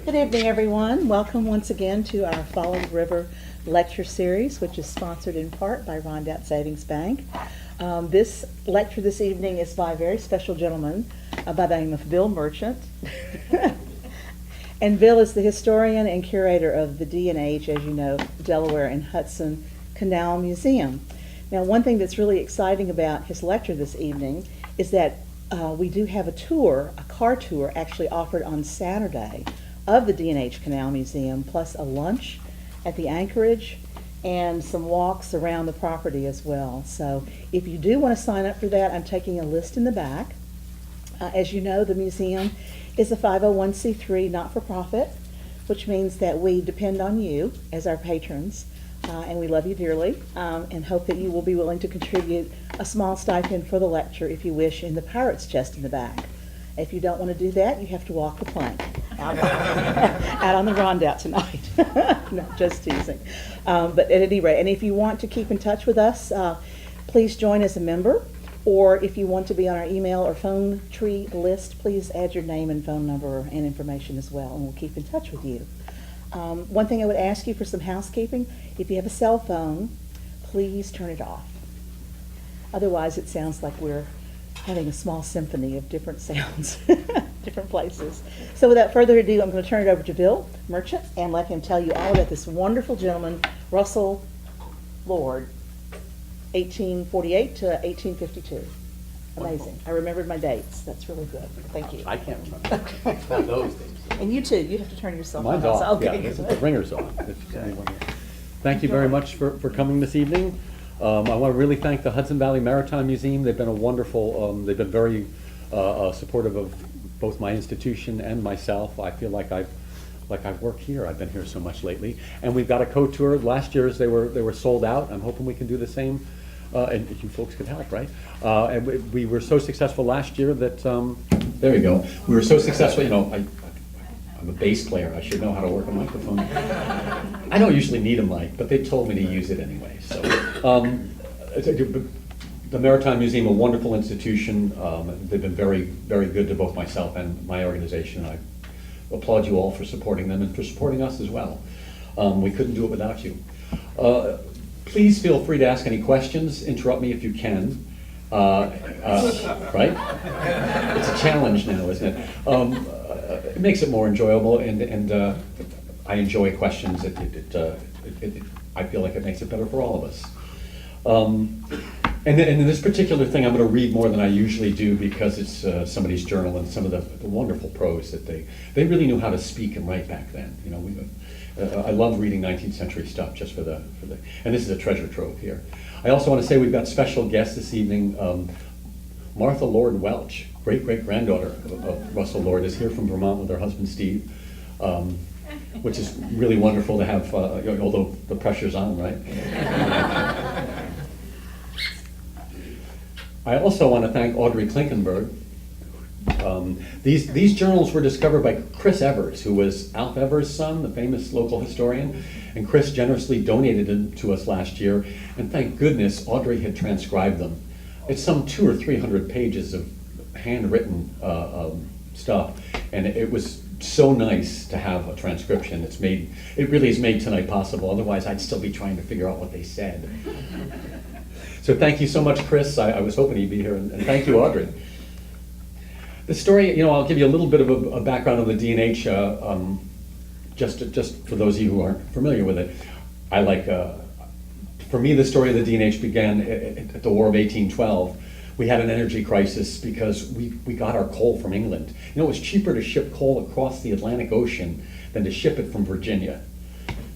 Good evening, everyone. Welcome once again to our Follow the River lecture series, which is sponsored in part by Rondat Savings Bank. This lecture this evening is by a very special gentleman by the name of Bill Merchant. And Bill is the historian and curator of the D&H, as you know, Delaware and Hudson Canal Museum. Now, one thing that's really exciting about his lecture this evening is that we do have a tour, a car tour, actually offered on Saturday of the D&H Canal Museum, plus a lunch at the anchorage and some walks around the property as well. So if you do want to sign up for that, I'm taking a list in the back. As you know, the museum is a 501c3 not-for-profit, which means that we depend on you as our patrons, and we love you dearly, and hope that you will be willing to contribute a small stipend for the lecture if you wish in the Pirate's Chest in the back. If you don't want to do that, you have to walk the plank out on the Rondout tonight. No, just teasing. But at any rate, and if you want to keep in touch with us, please join as a member. Or if you want to be on our email or phone tree list, please add your name and phone number and information as well, and we'll keep in touch with you. One thing I would ask you for some housekeeping, if you have a cell phone, please turn it off. Otherwise, it sounds like we're having a small symphony of different sounds, different places. So without further ado, I'm going to turn it over to Bill Merchant and let him tell you all about this wonderful gentleman, Russell Lord, 1848 to 1852. Amazing. Wonderful. I remembered my dates. That's really good. Thank you. I can't remember. Not those dates. And you too. You have to turn yourself Mine's on. off. Okay. Yeah, this is the ringer's on. Thank you very much for coming this evening. I want to really thank the Hudson Valley Maritime Museum. They've been a wonderful, they've been very supportive of both my institution and myself. I feel like I've worked here. I've been here so much lately. And we've got a co-tour. Last year's they were sold out. I'm hoping we can do the same. And you folks could help, right? And we were so successful last year that, there we go. We were so successful, you know, I'm a bass player. I should know how to work a microphone. I don't usually need a mic, but they told me to use it anyway. So, the Maritime Museum, a wonderful institution. They've been very, very good to both myself and my organization. I applaud you all for supporting them and for supporting us as well. We couldn't do it without you. Please feel free to ask any questions. Interrupt me if you can. Right? It's a challenge now, isn't it? It makes it more enjoyable, and I enjoy questions. I feel like it makes it better for all of us. And in this particular thing, I'm going to read more than I usually do because it's somebody's journal and some of the wonderful prose that they really knew how to speak and write back then. You know, I love reading 19th century stuff just for the and this is a treasure trove here. I also want to say we've got special guests this evening. Martha Lord Welch, great-great-granddaughter of Russell Lord, is here from Vermont with her husband Steve, which is really wonderful to have, although the pressure's on, right? I also want to thank Audrey Klinkenberg. These journals were discovered by Chris Evers, who was Alf Evers' son, the famous local historian, and Chris generously donated them to us last year, and thank goodness Audrey had transcribed them. It's some 200 or 300 pages of handwritten stuff, and it was so nice to have a transcription. It really has made tonight possible, otherwise I'd still be trying to figure out what they said. So thank you so much, Chris. I was hoping he'd be here, and thank you, Audrey. The story, I'll give you a little bit of a background on the D&H, just for those of you who aren't familiar with it. For me, the story of the D&H began at the War of 1812. We had an energy crisis because we got our coal from England. It was cheaper to ship coal across the Atlantic Ocean than to ship it from Virginia.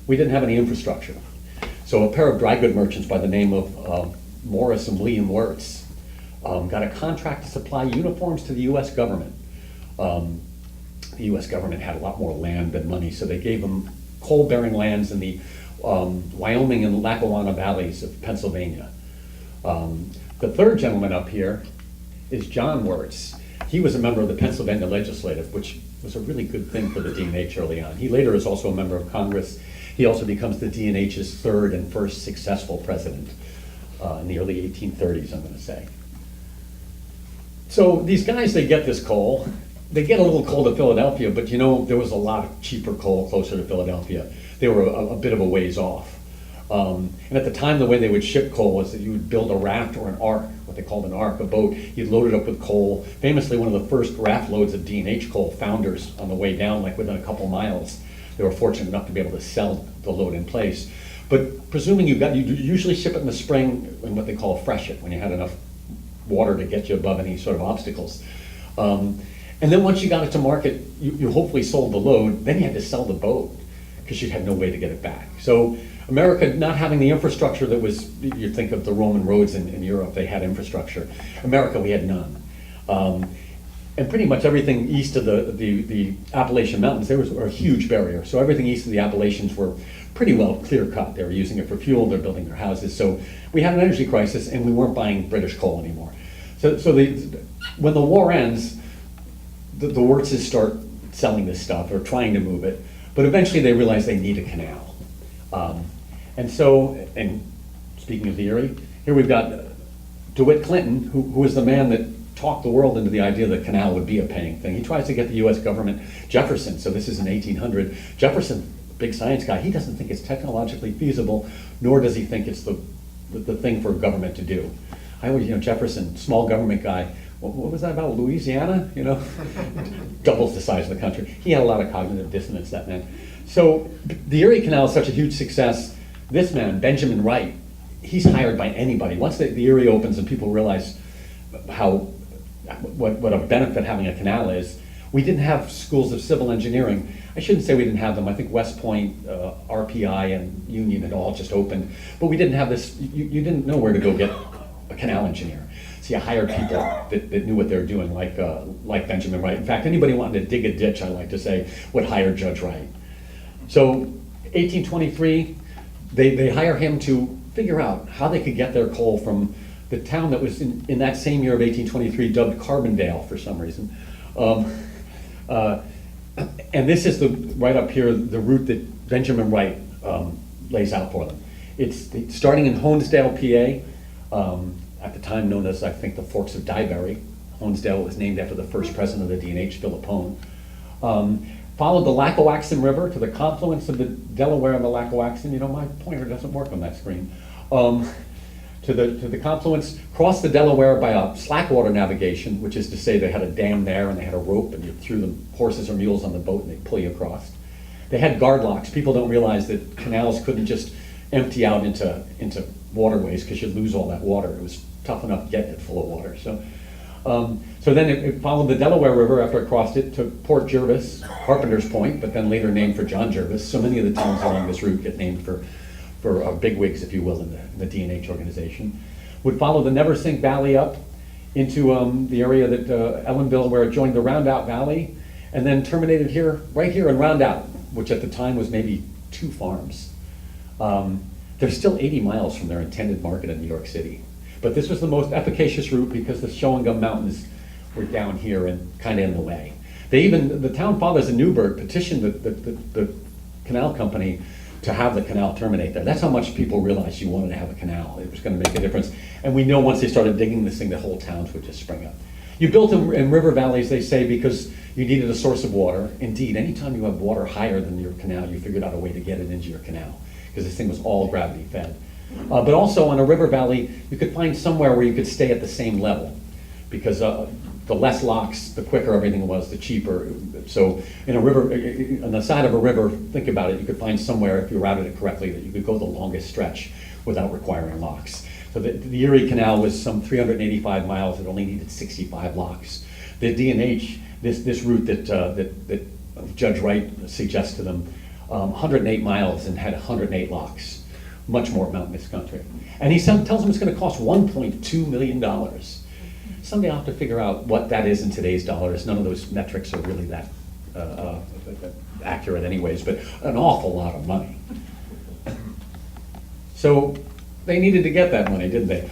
We didn't have any infrastructure. So a pair of dry goods merchants by the name of Morris and William Wirtz got a contract to supply uniforms to the U.S. government. The the US government had a lot more land than money, so they gave them coal-bearing lands in the Wyoming and Lackawanna valleys of Pennsylvania. The third gentleman up here is John Wirtz. He was a member of the Pennsylvania Legislative, which was a really good thing for the D&H early on. He later is also a member of Congress. He also becomes the D&H's third and first successful president in the early 1830s, I'm going to say. So these guys, they get this coal. They get a little coal to Philadelphia, but you know, there was a lot of cheaper coal closer to Philadelphia. They were a bit of a ways off. And at the time, the way they would ship coal was that you would build a raft or an ark, what they called an ark, a boat. You'd load it up with coal. Famously, one of the first raft loads of D&H coal founders on the way down, like within a couple miles. They were fortunate enough to be able to sell the load in place. But presuming you usually ship it in the spring in what they call a freshet, when you had enough water to get you above any sort of obstacles. And then once you got it to market, you hopefully sold the load. Then you had to sell the boat because you had no way to get it back. So America, not having the infrastructure that was, you think of the Roman roads in Europe, they had infrastructure. America, we had none. And pretty much everything east of the Appalachian Mountains, there was a huge barrier. So everything east of the Appalachians were pretty well clear cut. They were using it for fuel, they're building their houses. So we had an energy crisis and we weren't buying British coal anymore. So when the war ends, the Wirtzes start selling this stuff or trying to move it, but eventually they realize they need a canal. And speaking of the Erie, here we've got DeWitt Clinton, who was the man that talked the world into the idea that canal would be a paying thing. He tries to get the US government, Jefferson, so this is in 1800, Jefferson, big science guy, he doesn't think it's technologically feasible, nor does he think it's the thing for government to do. I always, Jefferson, small government guy, what was that about, Louisiana? Doubles the size of the country. He had a lot of cognitive dissonance, that man. So the Erie Canal is such a huge success. This man, Benjamin Wright, he's hired by anybody. Once the Erie opens and people realize what a benefit having a canal is, we didn't have schools of civil engineering. I shouldn't say we didn't have them. I think West Point, RPI, and Union had all just opened. But we didn't have this, you didn't know where to go get a canal engineer. So you hired people that knew what they were doing, like Benjamin Wright. In fact, anybody wanting to dig a ditch, I like to say, would hire Judge Wright. So 1823, they hire him to figure out how they could get their coal from the town that was in that same year of 1823 dubbed Carbondale for some reason. And this is right up here, the route that Benjamin Wright lays out for them. It's starting in Honesdale, PA, at the time known as, I think, the Forks of Dyeberry. Honesdale was named after the first president of the D&H, Philip Hone. Followed the Lackawaxen River to the confluence of the Delaware and the Lackawaxen. My pointer doesn't work on that screen. To the confluence, crossed the Delaware by a slackwater navigation, which is to say they had a dam there and they had a rope and you threw the horses or mules on the boat and they'd pull you across. They had guard locks. People don't realize that canals couldn't just empty out into waterways because you'd lose all that water. It was tough enough getting it full of water. So then it followed the Delaware River after it crossed it to Port Jervis, Carpenter's Point, but then later named for John Jervis. So many of the towns along this route get named for bigwigs, if you will, in the D&H organization. Would follow the Neversink Valley up into the area that Ellenville, where it joined the Roundout Valley, and then terminated right here in Roundout, which at the time was maybe 2 farms. They're still 80 miles from their intended market in New York City. But this was the most efficacious route because the Shawangum Mountains were down here and kind of in the way. The town fathers in Newburgh petitioned the canal company to have the canal terminate there. That's how much people realized you wanted to have a canal. It was going to make a difference. And we know once they started digging this thing, the whole towns would just spring up. You built in river valleys, they say, because you needed a source of water. Indeed, anytime you have water higher than your canal, you figured out a way to get it into your canal, because this thing was all gravity fed. But also on a river valley, you could find somewhere where you could stay at the same level, because the less locks, the quicker everything was, the cheaper. So in a river, on the side of a river, think about it, you could find somewhere, if you routed it correctly, that you could go the longest stretch without requiring locks. So the Erie Canal was some 385 miles. It only needed 65 locks. The D&H, this route that Judge Wright suggests to them, 108 miles and had 108 locks. Much more mountainous country. And he tells them it's going to cost $1.2 million. Someday I'll have to figure out what that is in today's dollars. None of those metrics are really that accurate anyways, but an awful lot of money. So they needed to get that money, didn't they?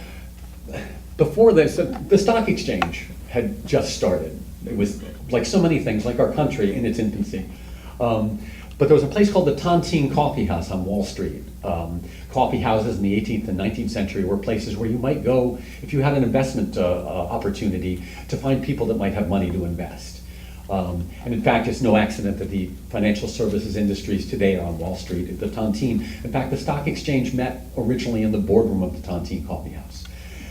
Before this, the stock exchange had just started. It was like so many things, like our country in its infancy. But there was a place called the Tontine Coffee House on Wall Street. Coffee houses in the 18th and 19th century were places where you might go if you had an investment opportunity to find people that might have money to invest. And in fact, it's no accident that the financial services industries today are on Wall Street at the Tontine. In fact, the stock exchange met originally in the boardroom of the Tontine Coffee House.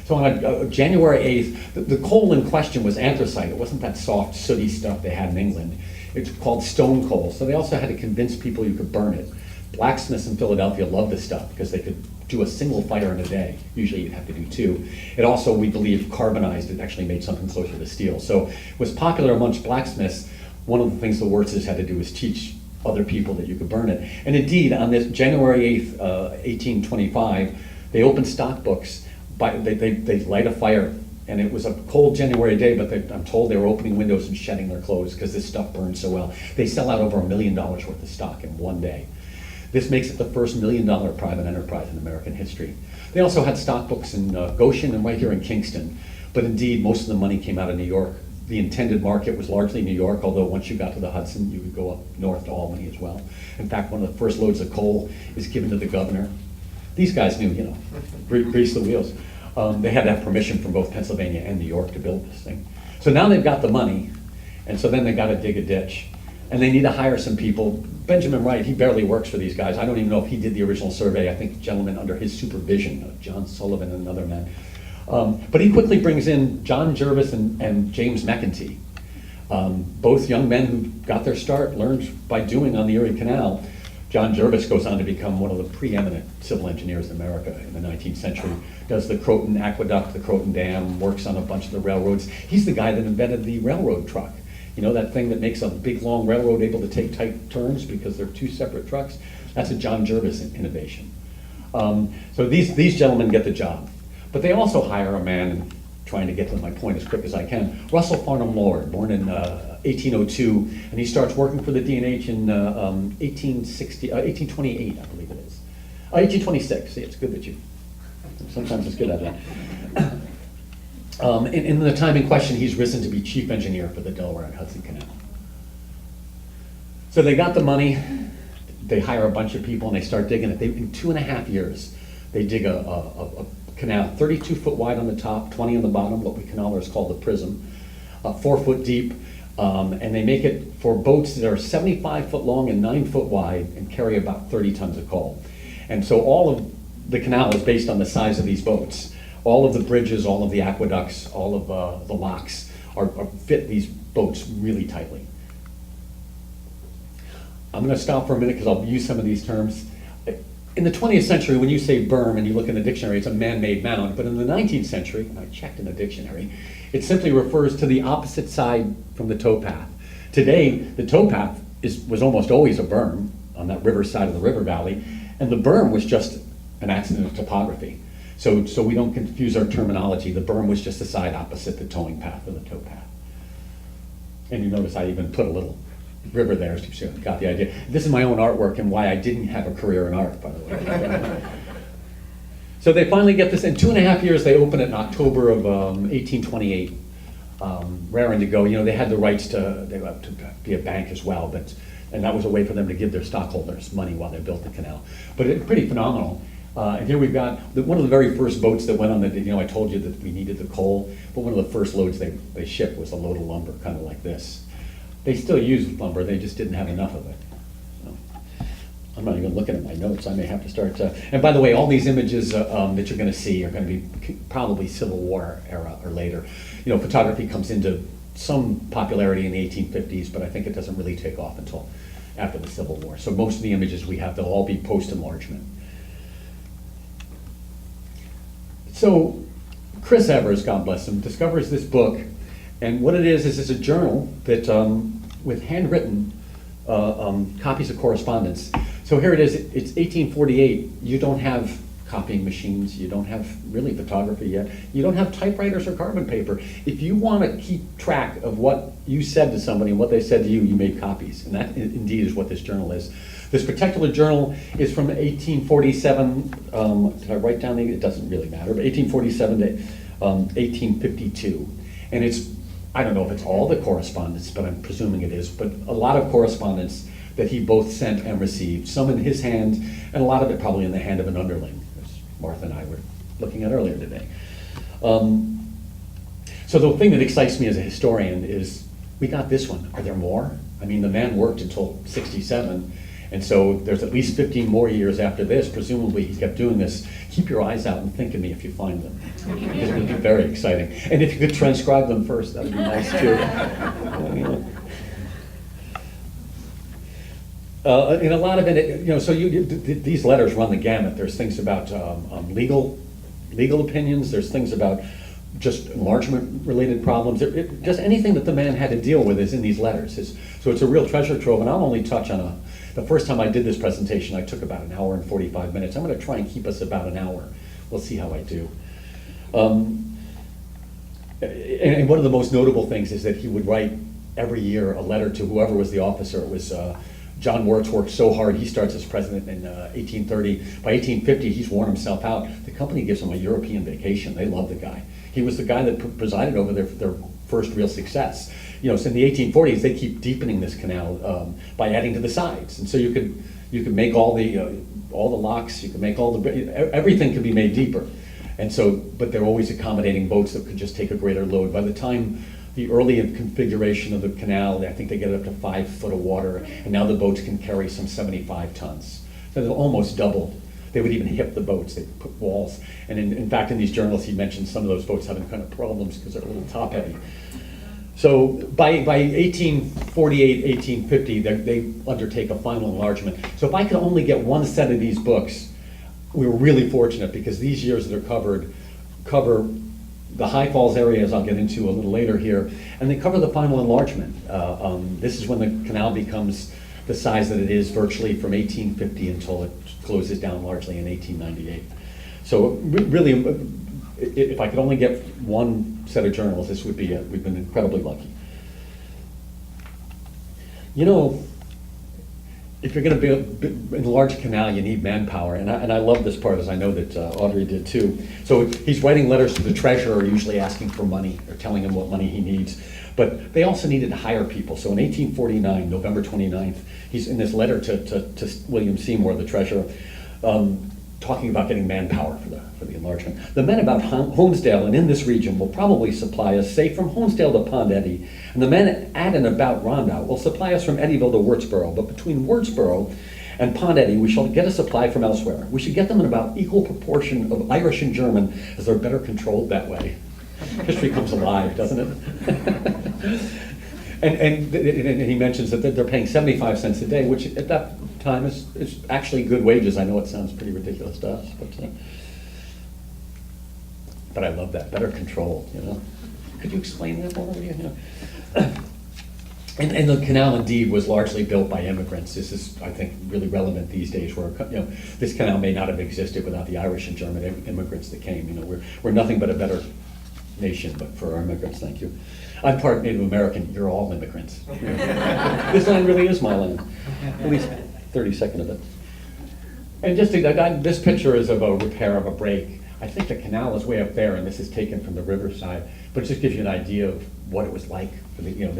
So on January 8th, the coal in question was anthracite. It wasn't that soft, sooty stuff they had in England. It's called stone coal. So they also had to convince people you could burn it. Blacksmiths in Philadelphia loved this stuff because they could do a single fire in a day. Usually you'd have to do two. It also, we believe, carbonized. It actually made something closer to steel. So it was popular amongst blacksmiths. One of the things the Wurzes had to do was teach other people that you could burn it. And indeed, on this January 8th, 1825, they opened stock books. They light a fire, and it was a cold January day, but I'm told they were opening windows and shedding their clothes because this stuff burns so well. They sell out over $1 million worth of stock in one day. This makes it the first $1 million private enterprise in American history. They also had stock books in Goshen and right here in Kingston, but indeed most of the money came out of New York. The intended market was largely New York, although once you got to the Hudson, you could go up north to Albany as well. In fact, one of the first loads of coal is given to the governor. These guys knew, grease the wheels. They had to have permission from both Pennsylvania and New York to build this thing. So now they've got the money, and so then they've got to dig a ditch. And they need to hire some people. Benjamin Wright, he barely works for these guys. I don't even know if he did the original survey. I think gentlemen under his supervision, John Sullivan and another man. But he quickly brings in John Jervis and James McEntee, both young men who got their start, learned by doing on the Erie Canal. John Jervis goes on to become one of the preeminent civil engineers in America in the 19th century, does the Croton Aqueduct, the Croton Dam, works on a bunch of the railroads. He's the guy that invented the railroad truck. You know, that thing that makes a big, long railroad able to take tight turns because they're two separate trucks? That's a John Jervis innovation. So these gentlemen get the job. But they also hire a man, and trying to get to my point as quick as I can, Russell Farnham Lord, born in 1802, and he starts working for the D&H in 1828, I believe it is. 1826, see, it's good that you, sometimes it's good at that. In the time in question, he's risen to be chief engineer for the Delaware and Hudson Canal. So they got the money, they hire a bunch of people, and they start digging it. In 2.5 years, they dig a canal, 32 foot wide on the top, 20 on the bottom, what we canalers call the prism, 4 foot deep, and they make it for boats that are 75 foot long and 9 foot wide and carry about 30 tons of coal. And so all of the canal is based on the size of these boats. All of the bridges, all of the aqueducts, all of the locks fit these boats really tightly. I'm going to stop for a minute because I'll use some of these terms. In the 20th century, when you say berm and you look in the dictionary, it's a man-made mound. But in the 19th century, and I checked in the dictionary, it simply refers to the opposite side from the towpath. Today, the towpath was almost always a berm on that river side of the river valley, and the berm was just an accident of topography. So we don't confuse our terminology. The berm was just the side opposite the towing path or the towpath. And you notice I even put a little river there, so you got the idea. This is my own artwork and why I didn't have a career in art, by the way. So they finally get this. In 2.5 years, they open it in October of 1828. Raring to go. You know, they had the rights to be a bank as well, and that was a way for them to give their stockholders money while they built the canal. But it's pretty phenomenal. And here we've got one of the very first boats that went on the, I told you that we needed the coal, but one of the first loads they shipped was a load of lumber, kind of like this. They still use lumber, they just didn't have enough of it. So, I'm not even looking at my notes, I may have to start. And by the way, all these images that you're going to see are going to be probably Civil War era or later. You know, photography comes into some popularity in the 1850s, but I think it doesn't really take off until after the Civil War. So most of the images we have, they'll all be post-enlargement. So Chris Evers, God bless him, discovers this book, and what it is it's a journal that with handwritten copies of correspondence. So here it is, it's 1848, you don't have copying machines, you don't have really photography yet, you don't have typewriters or carbon paper. If you want to keep track of what you said to somebody and what they said to you, you made copies, and that indeed is what this journal is. This particular journal is from 1847, did I write down it doesn't really matter, but 1847 to 1852. And it's, I don't know if it's all the correspondence, but I'm presuming it is, but a lot of correspondence that he both sent and received, some in his hand, and a lot of it probably in the hand of an underling, as Martha and I were looking at earlier today. So the thing that excites me as a historian is, we got this one. Are there more? I mean, the man worked until 67, and so there's at least 15 more years after this. Presumably he kept doing this. Keep your eyes out and think of me if you find them. It would be very exciting. And if you could transcribe them first, that would be nice too. And a lot of it, so these letters run the gamut. There's things about legal opinions. There's things about just enlargement-related problems. Just anything that the man had to deal with is in these letters. So it's a real treasure trove, and I'll only touch on the first time I did this presentation, I took about 1 hour and 45 minutes. I'm going to try and keep us about an hour. We'll see how I do. And one of the most notable things is that he would write every year a letter to whoever was the officer. It was John Wirtz worked so hard. He starts as president in 1830. By 1850, he's worn himself out. The company gives him a European vacation. They love the guy. He was the guy that presided over their first real success. So in the 1840s, they keep deepening this canal by adding to the sides, and so you could make all the locks, you could make everything could be made deeper, and so but they're always accommodating boats that could just take a greater load. By the time the early configuration of the canal, I think they get up to 5 foot of water, and now the boats can carry some 75 tons. So they've almost doubled. They would even hip the boats. They put walls, and in fact, in these journals, he mentioned some of those boats having kind of problems because they're a little top heavy. So by 1848, 1850, they undertake a final enlargement. So if I could only get one set of these books, we were really fortunate, because these years that are cover the High Falls area, as I'll get into a little later here, and they cover the final enlargement. This is when the canal becomes the size that it is virtually from 1850 until it closes down largely in 1898. So really, if I could only get one set of journals, this would be it. We've been incredibly lucky. If you're going to enlarge a canal, you need manpower, and I love this part, as I know that Audrey did too. So he's writing letters to the treasurer, usually asking for money or telling him what money he needs. But they also needed to hire people. So in 1849, November 29th, he's in this letter to William Seymour, the treasurer, talking about getting manpower for the enlargement. The men about Honesdale and in this region will probably supply us, say, from Honesdale to Pond Eddy, and the men at and about Rondout will supply us from Eddyville to Wurtsboro, but between Wurtsboro and Pond Eddy, we shall get a supply from elsewhere. We should get them in about equal proportion of Irish and German, as they're better controlled that way. History comes alive, doesn't it? And he mentions that they're paying 75 cents a day, which at that time is actually good wages. I know it sounds pretty ridiculous to us, but I love that, better control, Could you explain that more? And the canal indeed was largely built by immigrants. This is, I think, really relevant these days, where this canal may not have existed without the Irish and German immigrants that came. We're nothing but a better nation, but for our immigrants, thank you. I'm part Native American. You're all immigrants. This land really is my land. At least 30-second of it. And just this picture is of a repair of a break. I think the canal is way up there, and this is taken from the riverside. But it just gives you an idea of what it was like. They're digging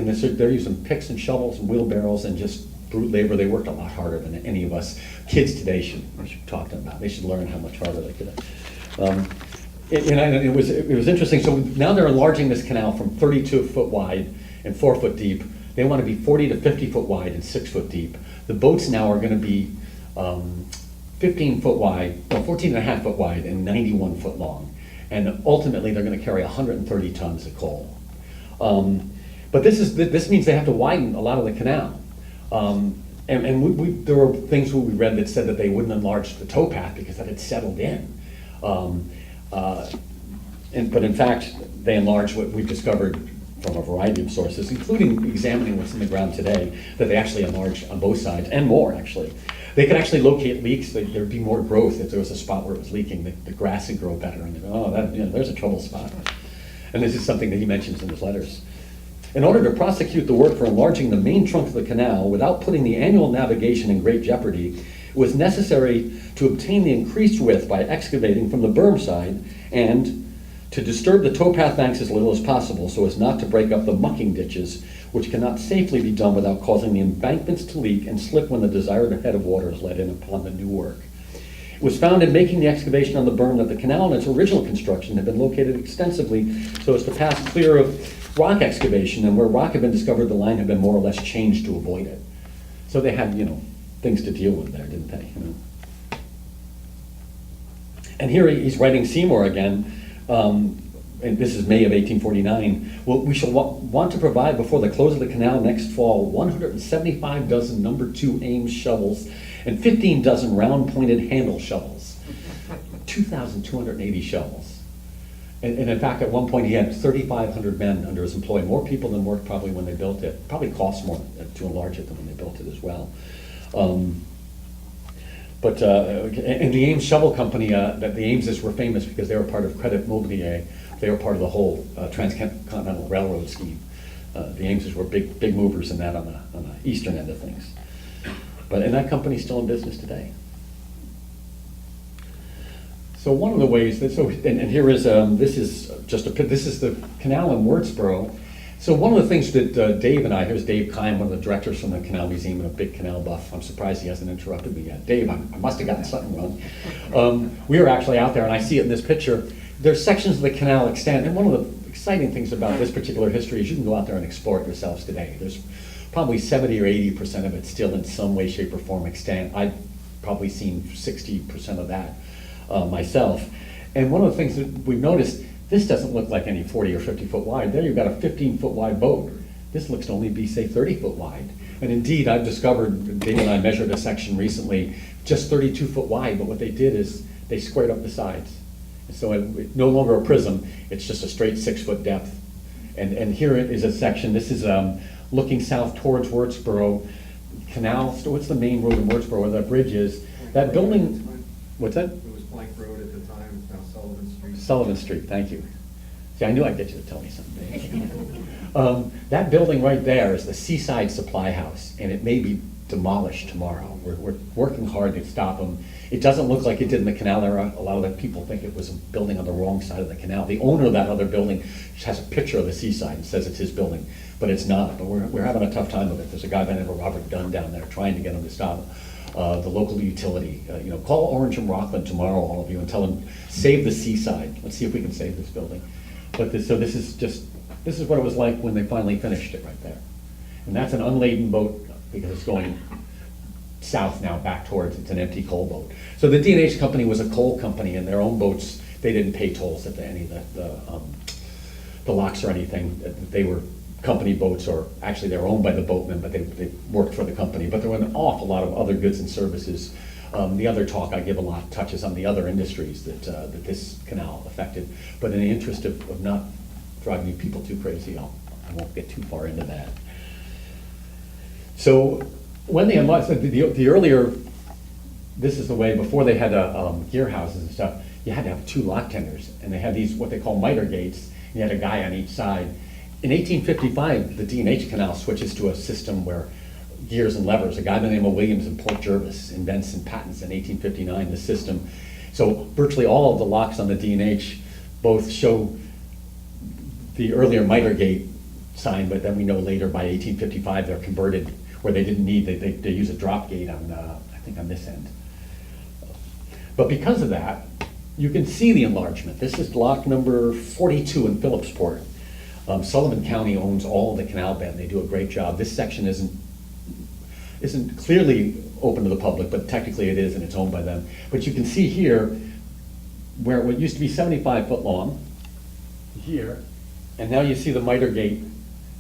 this. They're using picks and shovels and wheelbarrows and just brute labor. They worked a lot harder than any of us kids today should talk to them about. They should learn how much harder they could have. It was interesting. So now they're enlarging this canal from 32 foot wide and 4 foot deep. They want to be 40 to 50 foot wide and 6 foot deep. The boats now are going to be 15 foot wide, 14 and a half foot wide and 91 foot long. And ultimately they're going to carry 130 tons of coal. But this means they have to widen a lot of the canal. There were things we read that said that they wouldn't enlarge the towpath because that had settled in. But in fact, they enlarged what we've discovered from a variety of sources, including examining what's in the ground today, that they actually enlarged on both sides, and more actually. They could actually locate leaks. There'd be more growth if there was a spot where it was leaking. The grass would grow better, and they'd go, oh, there's a trouble spot. And this is something that he mentions in his letters. In order to prosecute the work for enlarging the main trunk of the canal without putting the annual navigation in great jeopardy, it was necessary to obtain the increased width by excavating from the berm side and to disturb the towpath banks as little as possible so as not to break up the mucking ditches, which cannot safely be done without causing the embankments to leak and slip when the desired head of water is let in upon the new work. It was found in making the excavation on the berm that the canal in its original construction had been located extensively so as to pass clear of rock excavation, and where rock had been discovered, the line had been more or less changed to avoid it. So they had, things to deal with there, didn't they? And here he's writing Seymour again, and this is May of 1849. Well, we shall want to provide before the close of the canal next fall 175 dozen number 2 Ames shovels and 15 dozen round-pointed handle shovels. 2,280 shovels. And in fact, at one point he had 3,500 men under his employ, more people than worked probably when they built it. Probably cost more to enlarge it than when they built it as well. And the Ames Shovel Company, the Ameses were famous because they were part of Credit Mobilier. They were part of the whole Transcontinental Railroad scheme. The Ameses were big movers in that on the eastern end of things. And that company's still in business today. So one of the ways that, and here is, this is the canal in Wurtsboro. So one of the things that Dave and I, here's Dave Kine, one of the directors from the Canal Museum and a big canal buff. I'm surprised he hasn't interrupted me yet. Dave, I must have gotten something wrong. We were actually out there, and I see it in this picture. There's sections of the canal extend, and one of the exciting things about this particular history is you can go out there and explore it yourselves today. There's probably 70 or 80% of it still in some way, shape, or form extant. I've probably seen 60% of that myself. And one of the things that we've noticed, this doesn't look like any 40 or 50 foot wide. There you've got a 15-foot wide boat. This looks to only be, say, 30 foot wide. And indeed, I've discovered, Dave and I measured a section recently, just 32 foot wide, but what they did is they squared up the sides. So it's no longer a prism, it's just a straight 6 foot depth. And here is a section, this is looking south towards Wurtsboro Canal. What's the main road in Wurtsboro where that bridge is? That building, what's that? It was Plank Road at the time, it's now Sullivan Street. Sullivan Street, thank you. See, I knew I'd get you to tell me something. That building right there is the Seaside Supply House, and it may be demolished tomorrow. We're working hard to stop them. It doesn't look like it did in the canal era. A lot of the people think it was a building on the wrong side of the canal. The owner of that other building has a picture of the seaside and says it's his building, but it's not. But we're having a tough time with it. There's a guy by the name of Robert Dunn down there trying to get him to stop the local utility. Call Orange and Rockland tomorrow, all of you, and tell them, save the seaside. Let's see if we can save this building. But this is what it was like when they finally finished it right there. And that's an unladen boat because it's going south now back towards, it's an empty coal boat. So the D&H company was a coal company, and their own boats, they didn't pay tolls at any of the locks or anything. They were company boats, or actually they were owned by the boatmen, but they worked for the company. But there were an awful lot of other goods and services. The other talk I give a lot touches on the other industries that this canal affected. But in the interest of not driving you people too crazy, I won't get too far into that. So when they unlocked, the earlier, this is the way, before they had gear houses and stuff, you had to have 2 lock tenders, and they had these, what they call miter gates, and you had a guy on each side. In 1855, the D&H Canal switches to a system where gears and levers. A guy by the name of Williams in Port Jervis invents and patents in 1859 the system. So virtually all of the locks on the D&H both show the earlier miter gate sign, but then we know later by 1855 they're converted where they didn't need, they use a drop gate on, I think on this end. But because of that, you can see the enlargement. This is lock number 42 in Phillipsport. Sullivan County owns all of the canal bed. They do a great job. This section isn't clearly open to the public, but technically it is, and it's owned by them. But you can see here where what used to be 75 foot long, here, and now you see the miter gate,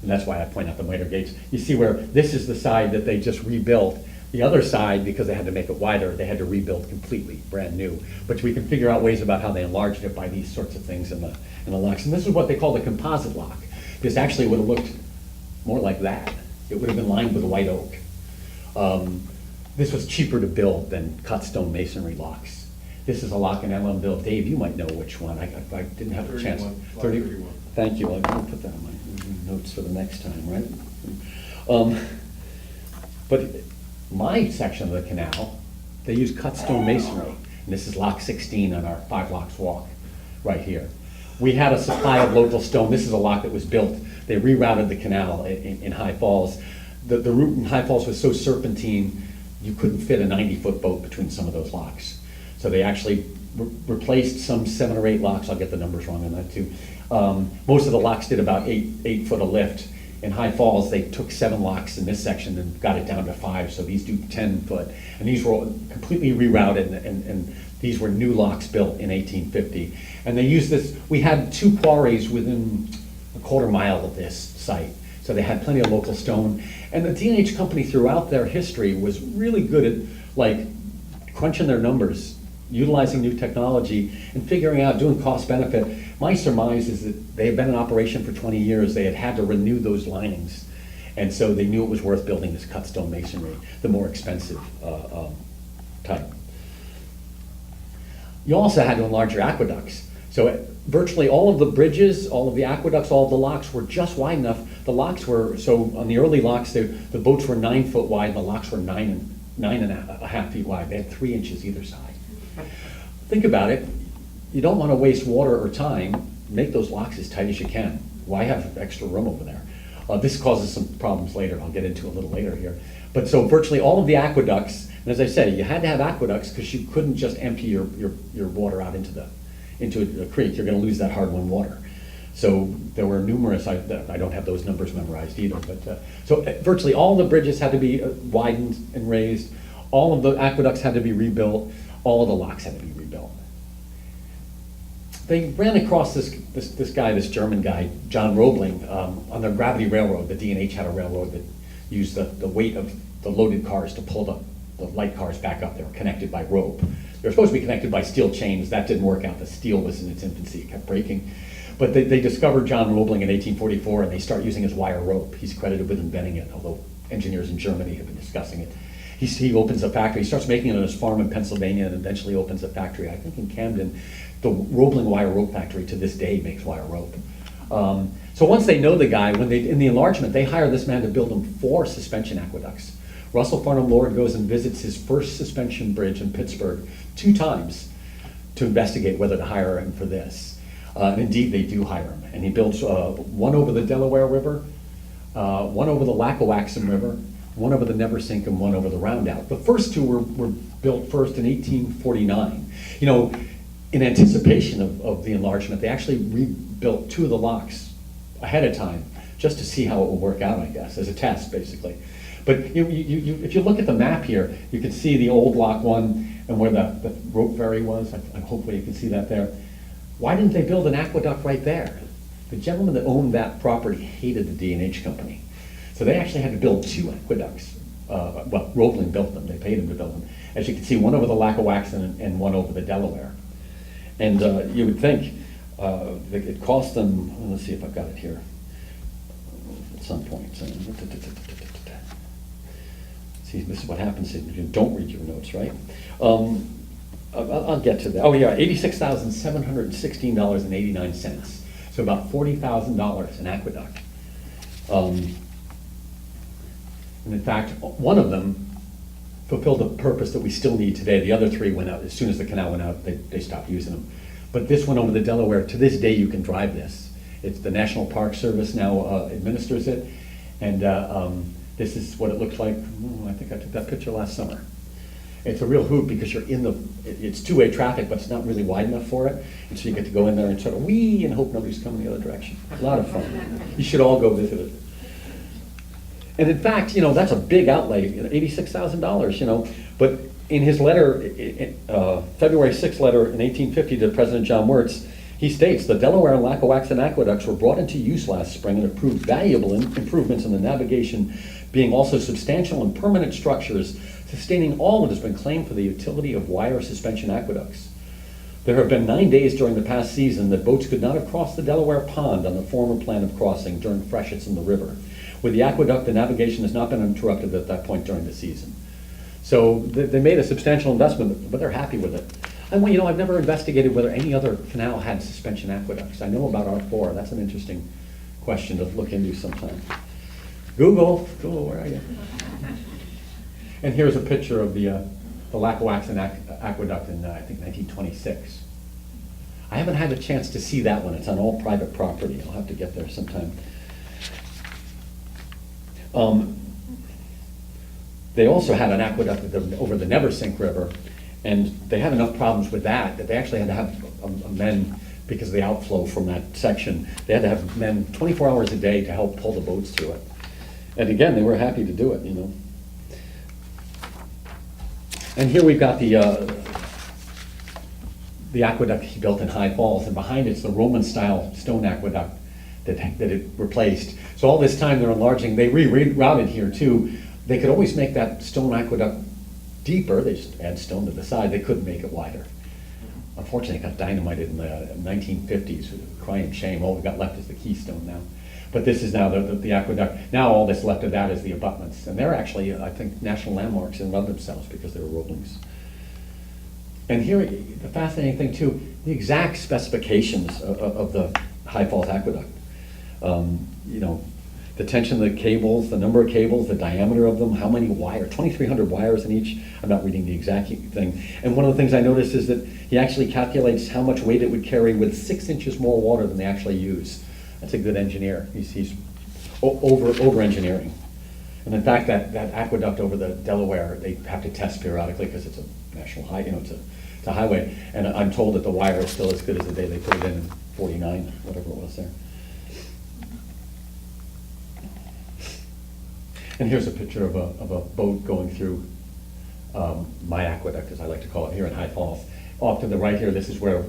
and that's why I point out the miter gates. You see where this is the side that they just rebuilt. The other side, because they had to make it wider, they had to rebuild completely, brand new. But we can figure out ways about how they enlarged it by these sorts of things in the locks. And this is what they call the composite lock. This actually would have looked more like that. It would have been lined with white oak. this was cheaper to build than cut stone masonry locks. This is a lock in Ellenville. Dave, you might know which one. I didn't have a chance. 31. Thank you. I'll put that on my notes for the next time, right? But my section of the canal, they use cut stone masonry. And this is lock 16 on our 5 locks walk right here. We had a supply of local stone. This is a lock that was built. They rerouted the canal in High Falls. The route in High Falls was so serpentine, you couldn't fit a 90-foot boat between some of those locks. So they actually replaced some 7 or 8 locks. I'll get the numbers wrong on that too. Most of the locks did about 8 foot of lift. In High Falls, they took 7 locks in this section and got it down to 5, so these do 10 foot. And these were all completely rerouted, and these were new locks built in 1850. And they used this, we had 2 quarries within a quarter mile of this site, so they had plenty of local stone. And the D&H company throughout their history was really good at like crunching their numbers, utilizing new technology, and figuring out, doing cost benefit. My surmise is that they had been in operation for 20 years. They had to renew those linings. And so they knew it was worth building this cut stone masonry, the more expensive type. You also had to enlarge your aqueducts. So virtually all of the bridges, all of the aqueducts, all of the locks were just wide enough. The locks were, so on the early locks, the boats were 9 foot wide, and the locks were 9.5 feet wide. They had 3 inches either side. Think about it. You don't want to waste water or time. Make those locks as tight as you can. Why have extra room over there? This causes some problems later. I'll get into a little later here. But so virtually all of the aqueducts, and as I say, you had to have aqueducts because you couldn't just empty your water out into a creek. You're going to lose that hard-won water. So there were numerous, I don't have those numbers memorized either, but so virtually all the bridges had to be widened and raised. All of the aqueducts had to be rebuilt. All of the locks had to be rebuilt. They ran across this guy, this German guy, John Roebling, on their gravity railroad. The D&H had a railroad that used the weight of the loaded cars to pull the light cars back up. They were connected by rope. They were supposed to be connected by steel chains. That didn't work out. The steel was in its infancy. It kept breaking. But they discovered John Roebling in 1844, and they start using his wire rope. He's credited with inventing it, although engineers in Germany have been discussing it. He opens a factory. He starts making it on his farm in Pennsylvania, and eventually opens a factory, I think in Camden. The Roebling Wire Rope Factory to this day makes wire rope. So once they know the guy, in the enlargement, they hire this man to build them 4 suspension aqueducts. Russell Farnham Lord goes and visits his first suspension bridge in Pittsburgh 2 times to investigate whether to hire him for this. And indeed, they do hire him. And he builds one over the Delaware River, one over the Lackawaxen River, one over the Neversink, and one over the Roundout. The first 2 were built first in 1849. You know, in anticipation of the enlargement, they actually rebuilt 2 of the locks ahead of time just to see how it will work out, I guess, as a test, basically. But if you look at the map here, you can see the old lock 1 and where the rope ferry was. Hopefully you can see that there. Why didn't they build an aqueduct right there? The gentleman that owned that property hated the D&H company. So they actually had to build 2 aqueducts. Well, Roebling built them. They paid him to build them. As you can see, one over the Lackawaxen and one over the Delaware. And you would think it cost them, let's see if I've got it here at some point. See, this is what happens if you don't read your notes, right? I'll get to that. Oh yeah, $86,716.89. So about $40,000 an aqueduct. And in fact, one of them fulfilled the purpose that we still need today. The other 3 went out, as soon as the canal went out, they stopped using them. But this one over the Delaware, to this day you can drive this. It's the National Park Service now administers it. And this is what it looks like. I think I took that picture last summer. It's a real hoot because you're it's 2-way traffic, but it's not really wide enough for it. And so you get to go in there and sort of wee and hope nobody's coming the other direction. A lot of fun. You should all go visit it. And in fact, you know, that's a big outlay, $86,000, you know. But in his letter, February 6th letter in 1850 to President John Wirtz, he states, the Delaware and Lackawaxen aqueducts were brought into use last spring and have proved valuable improvements in the navigation, being also substantial and permanent structures, sustaining all that has been claimed for the utility of wire suspension aqueducts. There have been 9 days during the past season that boats could not have crossed the Delaware Pond on the former plan of crossing during freshets in the river. With the aqueduct, the navigation has not been interrupted at that point during the season. So they made a substantial investment, but they're happy with it. And well, you know, I've never investigated whether any other canal had suspension aqueducts. I know about R4. That's an interesting question to look into sometime. Google, where are you? And here's a picture of the Lackawaxen Aqueduct in, I think, 1926. I haven't had a chance to see that one. It's on all private property. I'll have to get there sometime. They also had an aqueduct over the Neversink River, and they had enough problems with that they actually had to have men, because of the outflow from that section, they had to have men 24 hours a day to help pull the boats through it. And again, they were happy to do it, you know. And here we've got the aqueduct he built in High Falls, and behind it's the Roman-style stone aqueduct that it replaced. So all this time they're enlarging, they rerouted here too. They could always make that stone aqueduct deeper, they just add stone to the side, they couldn't make it wider. Unfortunately, it got dynamited in the 1950s, crying shame. All we got left is the keystone now. But this is now the aqueduct. Now all that's left of that is the abutments. And they're actually, I think, national landmarks in and of themselves because they were rollings. And here, the fascinating thing too, the exact specifications of the High Falls Aqueduct. You know, the tension of the cables, the number of cables, the diameter of them, how many wires, 2,300 wires in each. I'm not reading the exact thing. And one of the things I noticed is that he actually calculates how much weight it would carry with 6 inches more water than they actually use. That's a good engineer. He's over engineering. And in fact, that aqueduct over the Delaware, they have to test periodically because it's a national high, you know, it's a highway. And I'm told that the wire is still as good as the day they put it in 49, whatever it was there. And here's a picture of a boat going through my aqueduct, as I like to call it, here in High Falls. Off to the right here, this is where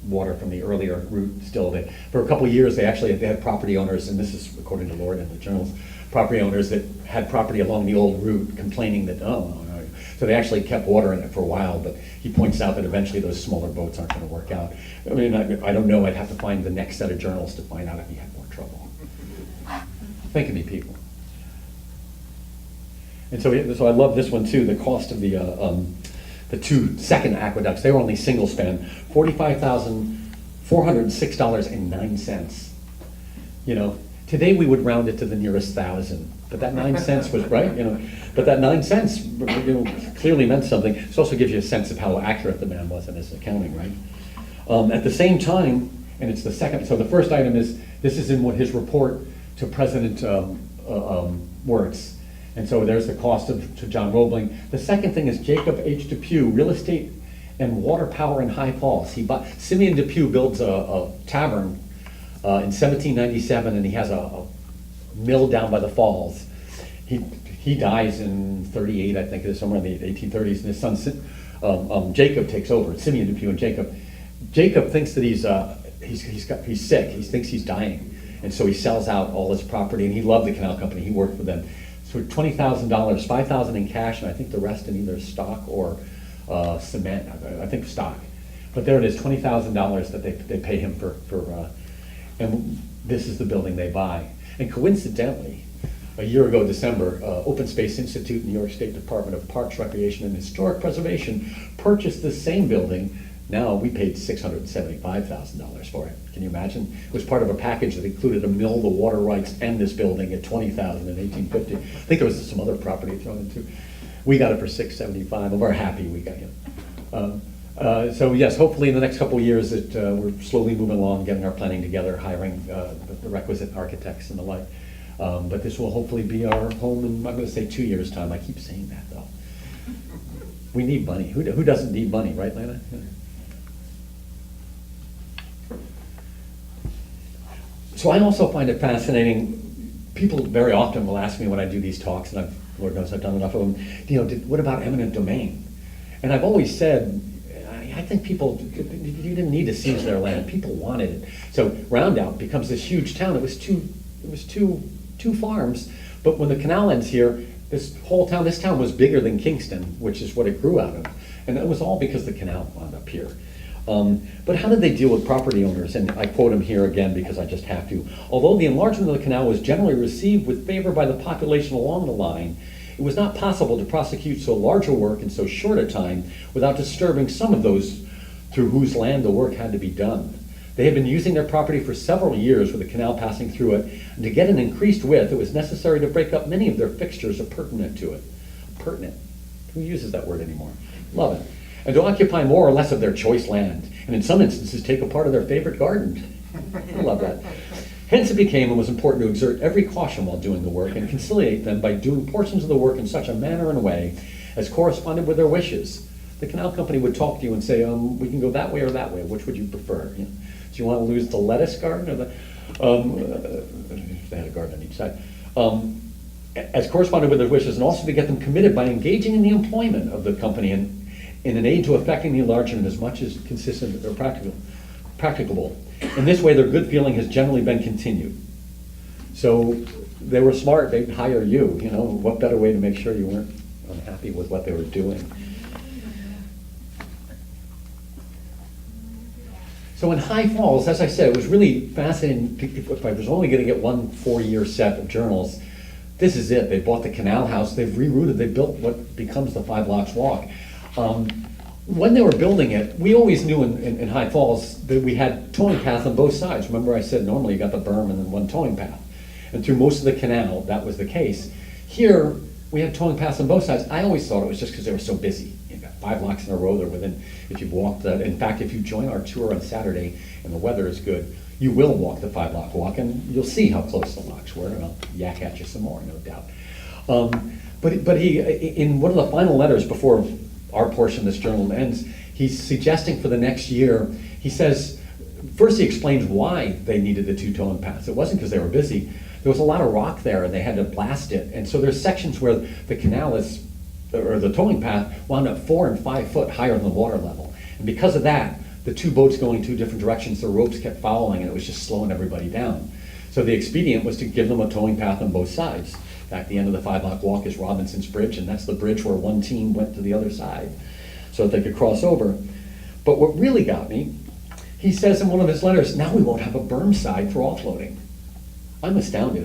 water from the earlier route still, for a couple of years they had property owners, and this is according to Lord in the journals, property owners that had property along the old route complaining that, so they actually kept water in it for a while, but he points out that eventually those smaller boats aren't going to work out. I mean, I don't know, I'd have to find the next set of journals to find out if he had more trouble. Think of me, people. And so I love this one too, the cost of the 2 second aqueducts. They were only single span, $45,406.09. You know, today we would round it to the nearest thousand, but that 9 cents was right, you know, but that 9 cents, you know, clearly meant something. It also gives you a sense of how accurate the man was in his accounting, right? At the same time, and it's the second, so the first item is, this is in what his report to President Wirtz. And so there's the cost to John Roebling. The second thing is Jacob H. Depew, real estate and water power in High Falls. Simeon Depew builds a tavern in 1797, and he has a mill down by the falls. He dies in 38, I think, somewhere in the 1830s, and his son Jacob takes over. It's Simeon Depew and Jacob. Jacob thinks that he's sick. He thinks he's dying, and so he sells out all his property. And he loved the canal company. He worked for them. For $20,000, $5,000 in cash, and I think the rest in either stock or cement. I think stock. But there it is, $20,000 that they pay him for and this is the building they buy. And coincidentally, a year ago, December, Open Space Institute, New York State Department of Parks, Recreation, and Historic Preservation purchased this same building. Now we paid $675,000 for it. Can you imagine? It was part of a package that included a mill, the water rights, and this building at $20,000 in 1850. I think there was some other property thrown in too. We got it for $675, and we're happy we got it. So yes, hopefully in the next couple of years that we're slowly moving along, getting our planning together, hiring the requisite architects and the like. But this will hopefully be our home in, I'm going to say 2 years' time. I keep saying that though. We need money. Who doesn't need money, right, Lana? Yeah. So I also find it fascinating. People very often will ask me when I do these talks, and Lord knows I've done enough of them, you know, what about eminent domain? And I've always said, I think people, you didn't need to seize their land. People wanted it. So Roundout becomes this huge town. It was two farms, but when the canal ends here, this town was bigger than Kingston, which is what it grew out of. And that was all because the canal wound up here. But how did they deal with property owners? And I quote him here again because I just have to. Although the enlargement of the canal was generally received with favor by the population along the line, it was not possible to prosecute so large a work in so short a time without disturbing some of those through whose land the work had to be done. They had been using their property for several years with a canal passing through it, and to get an increased width, it was necessary to break up many of their fixtures appurtenant to it. Appurtenant? Who uses that word anymore? Love it. And to occupy more or less of their choice land, and in some instances take a part of their favorite garden. I love that. Hence it became and was important to exert every caution while doing the work and conciliate them by doing portions of the work in such a manner and way as corresponded with their wishes. The canal company would talk to you and say, we can go that way or that way. Which would you prefer? You know, do you want to lose the lettuce garden or the, if they had a garden on each side, as corresponded with their wishes, and also to get them committed by engaging in the employment of the company and in an aid to effecting the enlargement as much as consistent or practicable. In this way, their good feeling has generally been continued. So they were smart, they'd hire you, you know, what better way to make sure you weren't unhappy with what they were doing. So in High Falls, as I said, it was really fascinating. If I was only going to get one 4-year set of journals, this is it. They bought the canal house, they've rerouted, they built what becomes the 5 Blocks Walk. When they were building it, we always knew in High Falls that we had towing paths on both sides. Remember I said normally you got the berm and then one towing path. And through most of the canal, that was the case. Here, we had towing paths on both sides. I always thought it was just because they were so busy. You've got 5 blocks in a row, they're within, if you've walked that. In fact, if you join our tour on Saturday and the weather is good, you will walk the 5 block walk and you'll see how close the locks were, and I'll yak at you some more, no doubt. But he, in one of the final letters before our portion of this journal ends, he's suggesting for the next year, he says, first he explains why they needed the 2 towing paths. It wasn't because they were busy. There was a lot of rock there and they had to blast it. And so there's sections where the canal is, or the towing path, wound up 4 and 5 foot higher than the water level. And because of that, the 2 boats going 2 different directions, the ropes kept fouling and it was just slowing everybody down. So the expedient was to give them a towing path on both sides. In fact, the end of the 5 block walk is Robinson's Bridge, and that's the bridge where one team went to the other side so that they could cross over. But what really got me, he says in one of his letters, now we won't have a berm side for offloading. I'm astounded.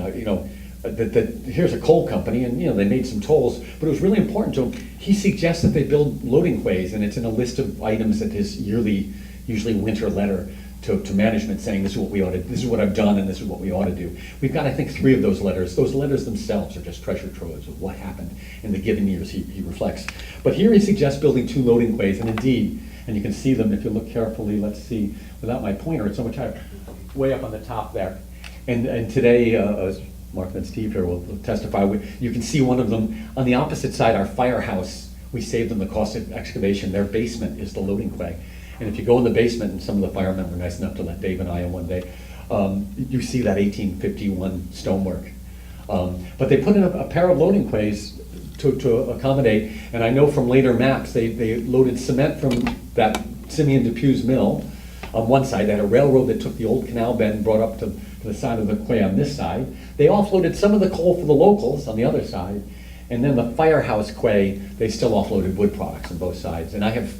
That here's a coal company, and they made some tolls, but it was really important to him. He suggests that they build loading quays, and it's in a list of items at his yearly, usually winter letter to management saying this is what we ought to, this is what I've done, and this is what we ought to do. We've got, I think, 3 of those letters. Those letters themselves are just treasure troves of what happened in the given years he reflects. But here he suggests building 2 loading quays, and indeed, and you can see them if you look carefully. Let's see, without my pointer, it's so much higher, way up on the top there. And today, as Mark and Steve here will testify, you can see one of them on the opposite side, our firehouse. We saved them the cost of excavation. Their basement is the loading quay. And if you go in the basement, and some of the firemen were nice enough to let Dave and I in one day, you see that 1851 stonework. But they put in a pair of loading quays to accommodate, and I know from later maps, they loaded cement from that Simeon Depew's mill on one side. They had a railroad that took the old canal bed and brought up to the side of the quay on this side. They offloaded some of the coal for the locals on the other side, and then the firehouse quay, they still offloaded wood products on both sides. And I have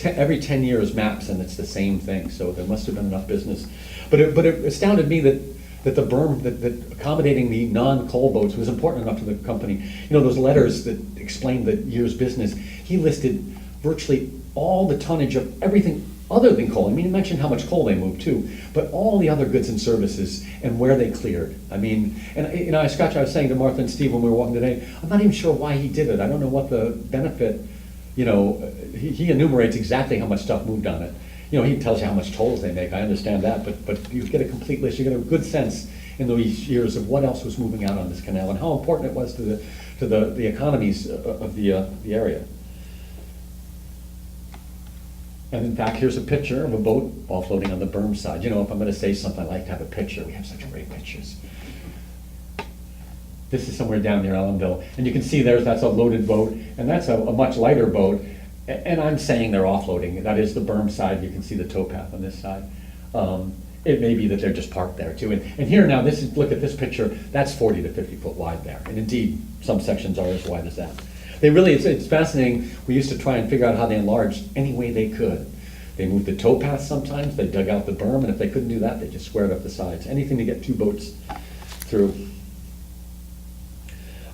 every 10 years maps, and it's the same thing, so there must have been enough business. But it astounded me that the berm, that accommodating the non-coal boats was important enough to the company. Those letters that explained the year's business, he listed virtually all the tonnage of everything other than coal. I mean, he mentioned how much coal they moved too, but all the other goods and services and where they cleared. I mean, and I was saying to Martha and Steve when we were walking today, I'm not even sure why he did it. I don't know what the benefit, he enumerates exactly how much stuff moved on it. He tells you how much tolls they make. I understand that, but you get a complete list. You get a good sense in those years of what else was moving out on this canal and how important it was to the economies of the area. And in fact, here's a picture of a boat offloading on the berm side. If I'm going to say something, I like to have a picture. We have such great pictures. This is somewhere down near Ellenville. And you can see that's a loaded boat, and that's a much lighter boat. And I'm saying they're offloading. That is the berm side. You can see the towpath on this side. It may be that they're just parked there too. And here now, look at this picture. That's 40 to 50 foot wide there. And indeed, some sections are as wide as that. It's fascinating. We used to try and figure out how they enlarged any way they could. They moved the towpath sometimes. They dug out the berm, and if they couldn't do that, they just squared up the sides. Anything to get 2 boats through.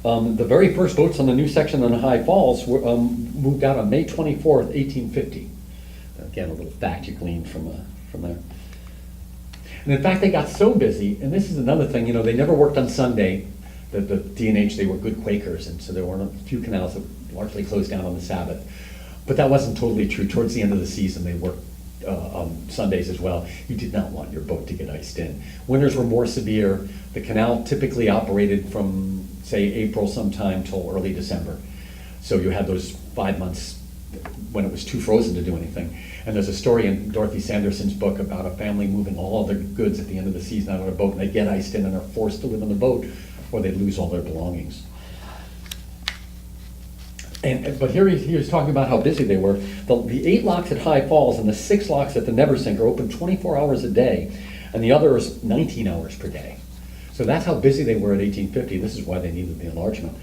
The very first boats on the new section on High Falls were, moved out on May 24th, 1850. Again, a little fact you gleaned from there. And in fact, they got so busy, and this is another thing, you know, they never worked on Sunday. The D&H, they were good Quakers, and so there were a few canals that largely closed down on the Sabbath. But that wasn't totally true. Towards the end of the season, they worked on Sundays as well. You did not want your boat to get iced in. Winters were more severe. The canal typically operated from, say, April sometime till early December. So you had those 5 months when it was too frozen to do anything. And there's a story in Dorothy Sanderson's book about a family moving all of their goods at the end of the season out on a boat, and they get iced in and are forced to live on the boat, or they lose all their belongings. But here he was talking about how busy they were. The 8 locks at High Falls and the 6 locks at the Neversink are open 24 hours a day, and the other is 19 hours per day. So that's how busy they were at 1850. This is why they needed the enlargement.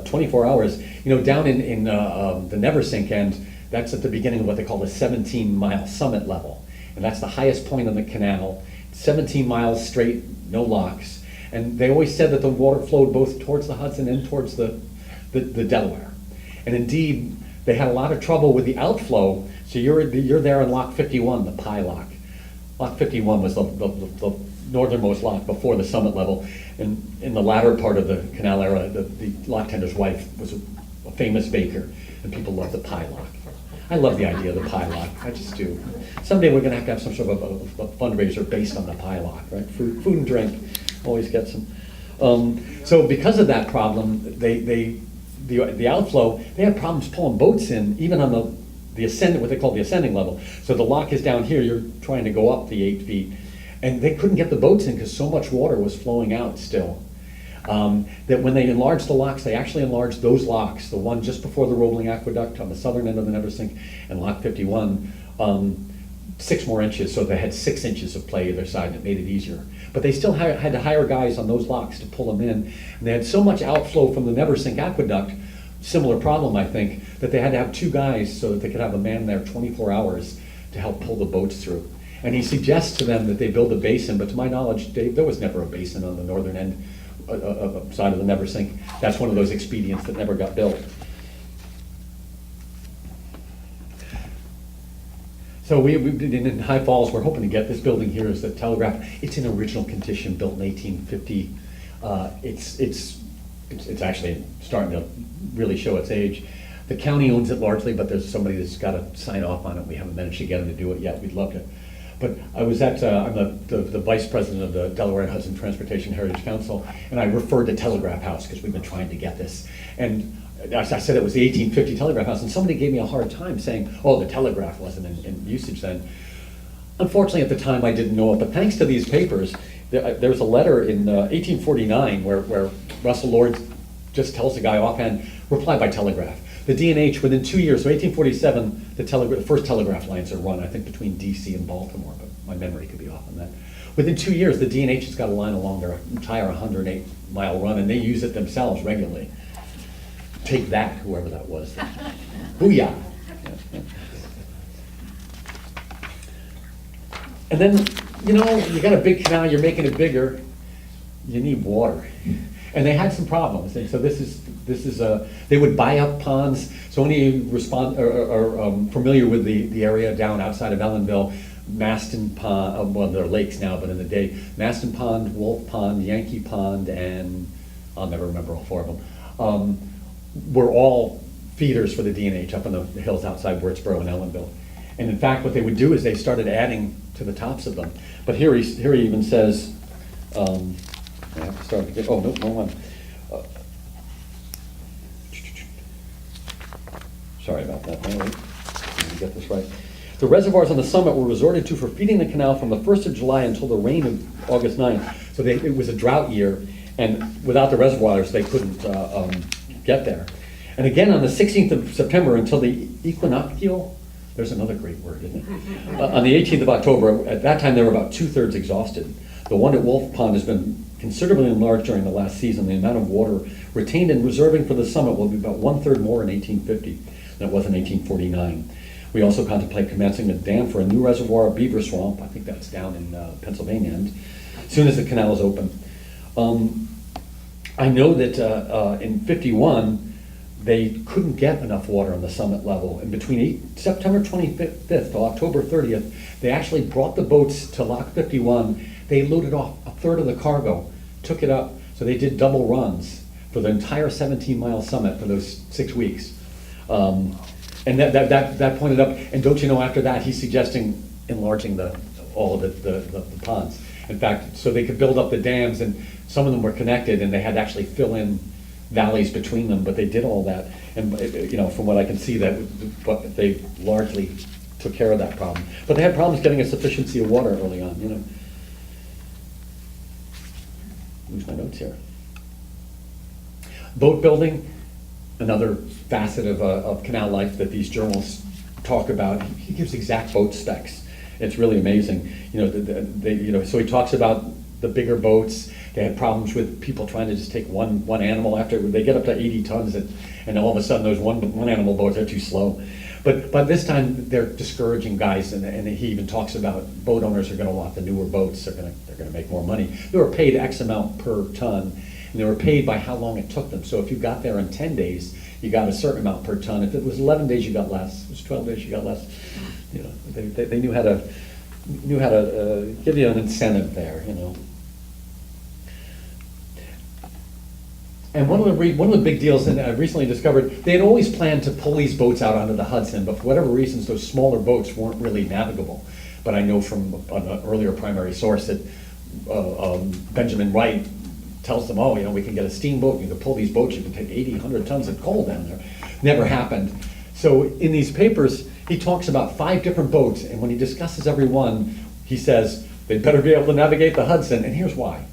24 hours. You know, down in the Neversink end, that's at the beginning of what they call the 17-mile summit level. And that's the highest point on the canal, 17 miles straight, no locks. And they always said that the water flowed both towards the Hudson and towards the Delaware. And indeed, they had a lot of trouble with the outflow. So you're there in lock 51, the Pie lock. Lock 51 was the northernmost lock before the summit level. And in the latter part of the canal era, the lock tender's wife was a famous baker, and people loved the Pie lock. I love the idea of the Pie lock. I just do. Someday we're going to have some sort of a fundraiser based on the Pie lock, right? Food and drink always gets them. So because of that problem, the outflow, they had problems pulling boats in, even on the ascending, what they call the ascending level. So the lock is down here, you're trying to go up the 8 feet, and they couldn't get the boats in because so much water was flowing out still. That when they enlarged the locks, they actually enlarged those locks, the one just before the Roebling Aqueduct on the southern end of the Neversink, and lock 51, 6 more inches, so they had 6 inches of play either side, and it made it easier. But they still had to hire guys on those locks to pull them in, and they had so much outflow from the Neversink Aqueduct, similar problem I think, that they had to have 2 guys so that they could have a man there 24 hours to help pull the boats through. And he suggests to them that they build a basin, but to my knowledge, Dave, there was never a basin on the northern end side of the Neversink. That's one of those expedients that never got built. So we in High Falls, we're hoping to get this building here is the Telegraph. It's in original condition, built in 1850. It's actually starting to really show its age. The county owns it largely, but there's somebody that's got to sign off on it. We haven't managed to get them to do it yet. We'd love to. But I was at, I'm the vice president of the Delaware and Hudson Transportation Heritage Council, and I referred to Telegraph House because we've been trying to get this. And I said it was the 1850 Telegraph House, and somebody gave me a hard time saying, oh, the telegraph wasn't in usage then. Unfortunately, at the time, I didn't know it, but thanks to these papers, there's a letter in 1849 where Russell Lord just tells the guy offhand, reply by telegraph. The D&H, within 2 years, so 1847, the first telegraph lines are run, I think, between DC and Baltimore, but my memory could be off on that. Within 2 years, the D&H has got a line along their entire 108-mile run, and they use it themselves regularly. Take that, whoever that was. Booyah! And then, you know, you got a big canal, you're making it bigger, you need water. And they had some problems. And so this is they would buy up ponds. So any are familiar with the area down outside of Ellenville, Maston Pond, well, they're lakes now, but in the day, Maston Pond, Wolf Pond, Yankee Pond, and I'll never remember all 4 of them, were all feeders for the D&H up in the hills outside Wurtsboro and Ellenville. And in fact, what they would do is they started adding to the tops of them. But here he even says, I have to start again. Oh, no, wrong one. Sorry about that. Let me get this right. The reservoirs on the summit were resorted to for feeding the canal from the 1st of July until the rain of August 9th. So it was a drought year, and without the reservoirs, they couldn't get there. And again, on the 16th of September until the equinoctial, there's another great word, isn't it? On the 18th of October, at that time they were about 2/3 exhausted. The one at Wolf Pond has been considerably enlarged during the last season. The amount of water retained and reserving for the summit will be about 1/3 more in 1850 than it was in 1849. We also contemplate commencing a dam for a new reservoir at Beaver Swamp. I think that's down in Pennsylvania, and as soon as the canal is open. I know that in '51, they couldn't get enough water on the summit level. And between September 25th to October 30th, they actually brought the boats to Lock 51. They loaded off a third of the cargo, took it up. So they did double runs for the entire 17-mile summit for those 6 weeks. And that pointed up, and don't you know, after that, he's suggesting enlarging all of the ponds. In fact, so they could build up the dams, and some of them were connected, and they had to actually fill in valleys between them, but they did all that. And, you know, from what I can see, but they largely took care of that problem. But they had problems getting a sufficiency of water early on, you know. Lose my notes here. Boat building, another facet of canal life that these journals talk about. He gives exact boat specs. It's really amazing. You know, so he talks about the bigger boats. They had problems with people trying to just take one animal after they get up to 80 tons, and all of a sudden those one animal boats are too slow. But by this time they're discouraging guys, and he even talks about boat owners are going to want the newer boats. They're going to make more money. They were paid X amount per ton, and they were paid by how long it took them. So if you got there in 10 days, you got a certain amount per ton. If it was 11 days, you got less. If it was 12 days, you got less. You know, they knew how to give you an incentive there. You know. And one of the big deals, and I recently discovered, they had always planned to pull these boats out onto the Hudson, but for whatever reasons, those smaller boats weren't really navigable. But I know from an earlier primary source that Benjamin Wright tells them, oh, you know, we can get a steamboat, you can pull these boats, you can take 80, 100 tons of coal down there. Never happened. So in these papers, he talks about 5 different boats, and when he discusses every one, he says, they'd better be able to navigate the Hudson, and here's why.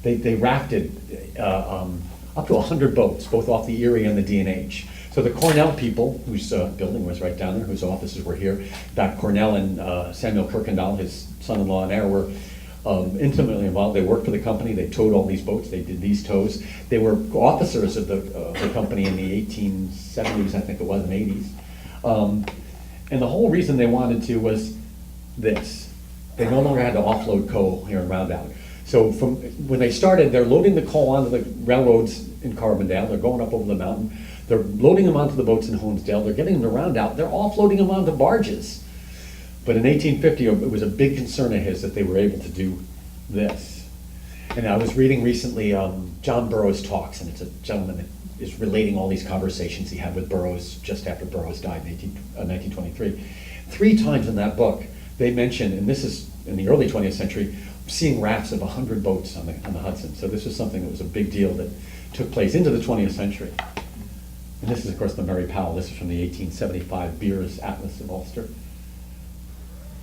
They rafted up to 100 boats, both off the Erie and the D&H. So the Cornell people, whose building was right down there, whose offices were here, that Cornell and Samuel Kirkendall, his son-in-law and heir, were intimately involved. They worked for the company. They towed all these boats. They did these tows. They were officers of the company in the 1870s, I think it was, and 80s. And the whole reason they wanted to was this. They no longer had to offload coal here in Round Valley. So from when they started, they're loading the coal onto the railroads in Carbondale. They're going up over the mountain. They're loading them onto the boats in Honesdale. They're getting them to Round Out. They're offloading them onto barges. But in 1850, it was a big concern of his that they were able to do this. And I was reading recently John Burroughs Talks, and it's a gentleman that is relating all these conversations he had with Burroughs just after Burroughs died in 1923. 3 times in that book, they mention, and this is in the early 20th century, seeing rafts of 100 boats on the Hudson. So this was something that was a big deal that took place into the 20th century. And this is, of course, the Mary Powell. This is from the 1875 Beers Atlas of Ulster.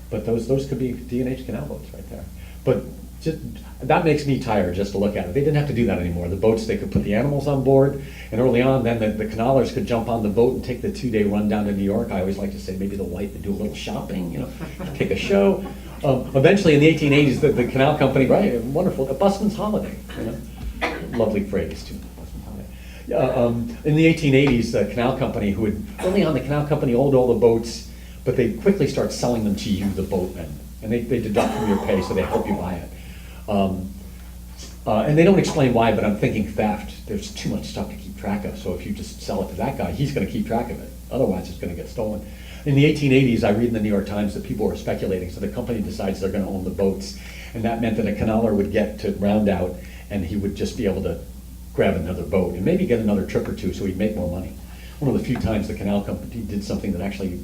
But those could be D&H Canal boats right there. But just, that makes me tired just to look at it. They didn't have to do that anymore. The boats, they could put the animals on board, and early on then the canalers could jump on the boat and take the 2-day run down to New York. I always like to say maybe the wife would do a little shopping, you know, take a show. Eventually in the 1880s, the canal company, right, wonderful, a busman's holiday, you know, lovely phrase too, busman's holiday. In the 1880s, the canal company, who had, early on the canal company owned all the boats, but they quickly start selling them to you, the boatmen, and they deduct from your pay, so they help you buy it. And they don't explain why, but I'm thinking theft. There's too much stuff to keep track of, so if you just sell it to that guy, he's gonna keep track of it. Otherwise, it's gonna get stolen. In the 1880s, I read in the New York Times that people were speculating, so the company decides they're gonna own the boats, and that meant that a canaler would get to Round Out, and he would just be able to grab another boat, and maybe get another trip or two, so he'd make more money. One of the few times the canal company did something that actually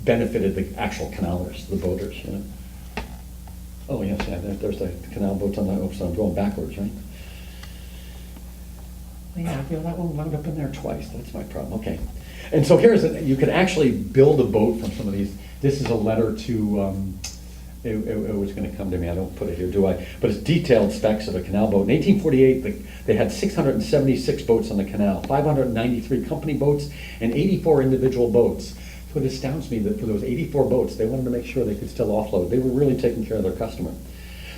benefited the actual canalers, the boaters, you know. Oh, yes, yeah, there's the canal boats on the, oops, I'm going backwards, right? Yeah, you know, that one wound up in there twice, that's my problem, okay. And so you can actually build a boat from some of these. This is a letter to, it was gonna come to me, I don't put it here, do I? But it's detailed specs of a canal boat. In 1848, they had 676 boats on the canal, 593 company boats, and 84 individual boats. So it astounds me that for those 84 boats, they wanted to make sure they could still offload. They were really taking care of their customer.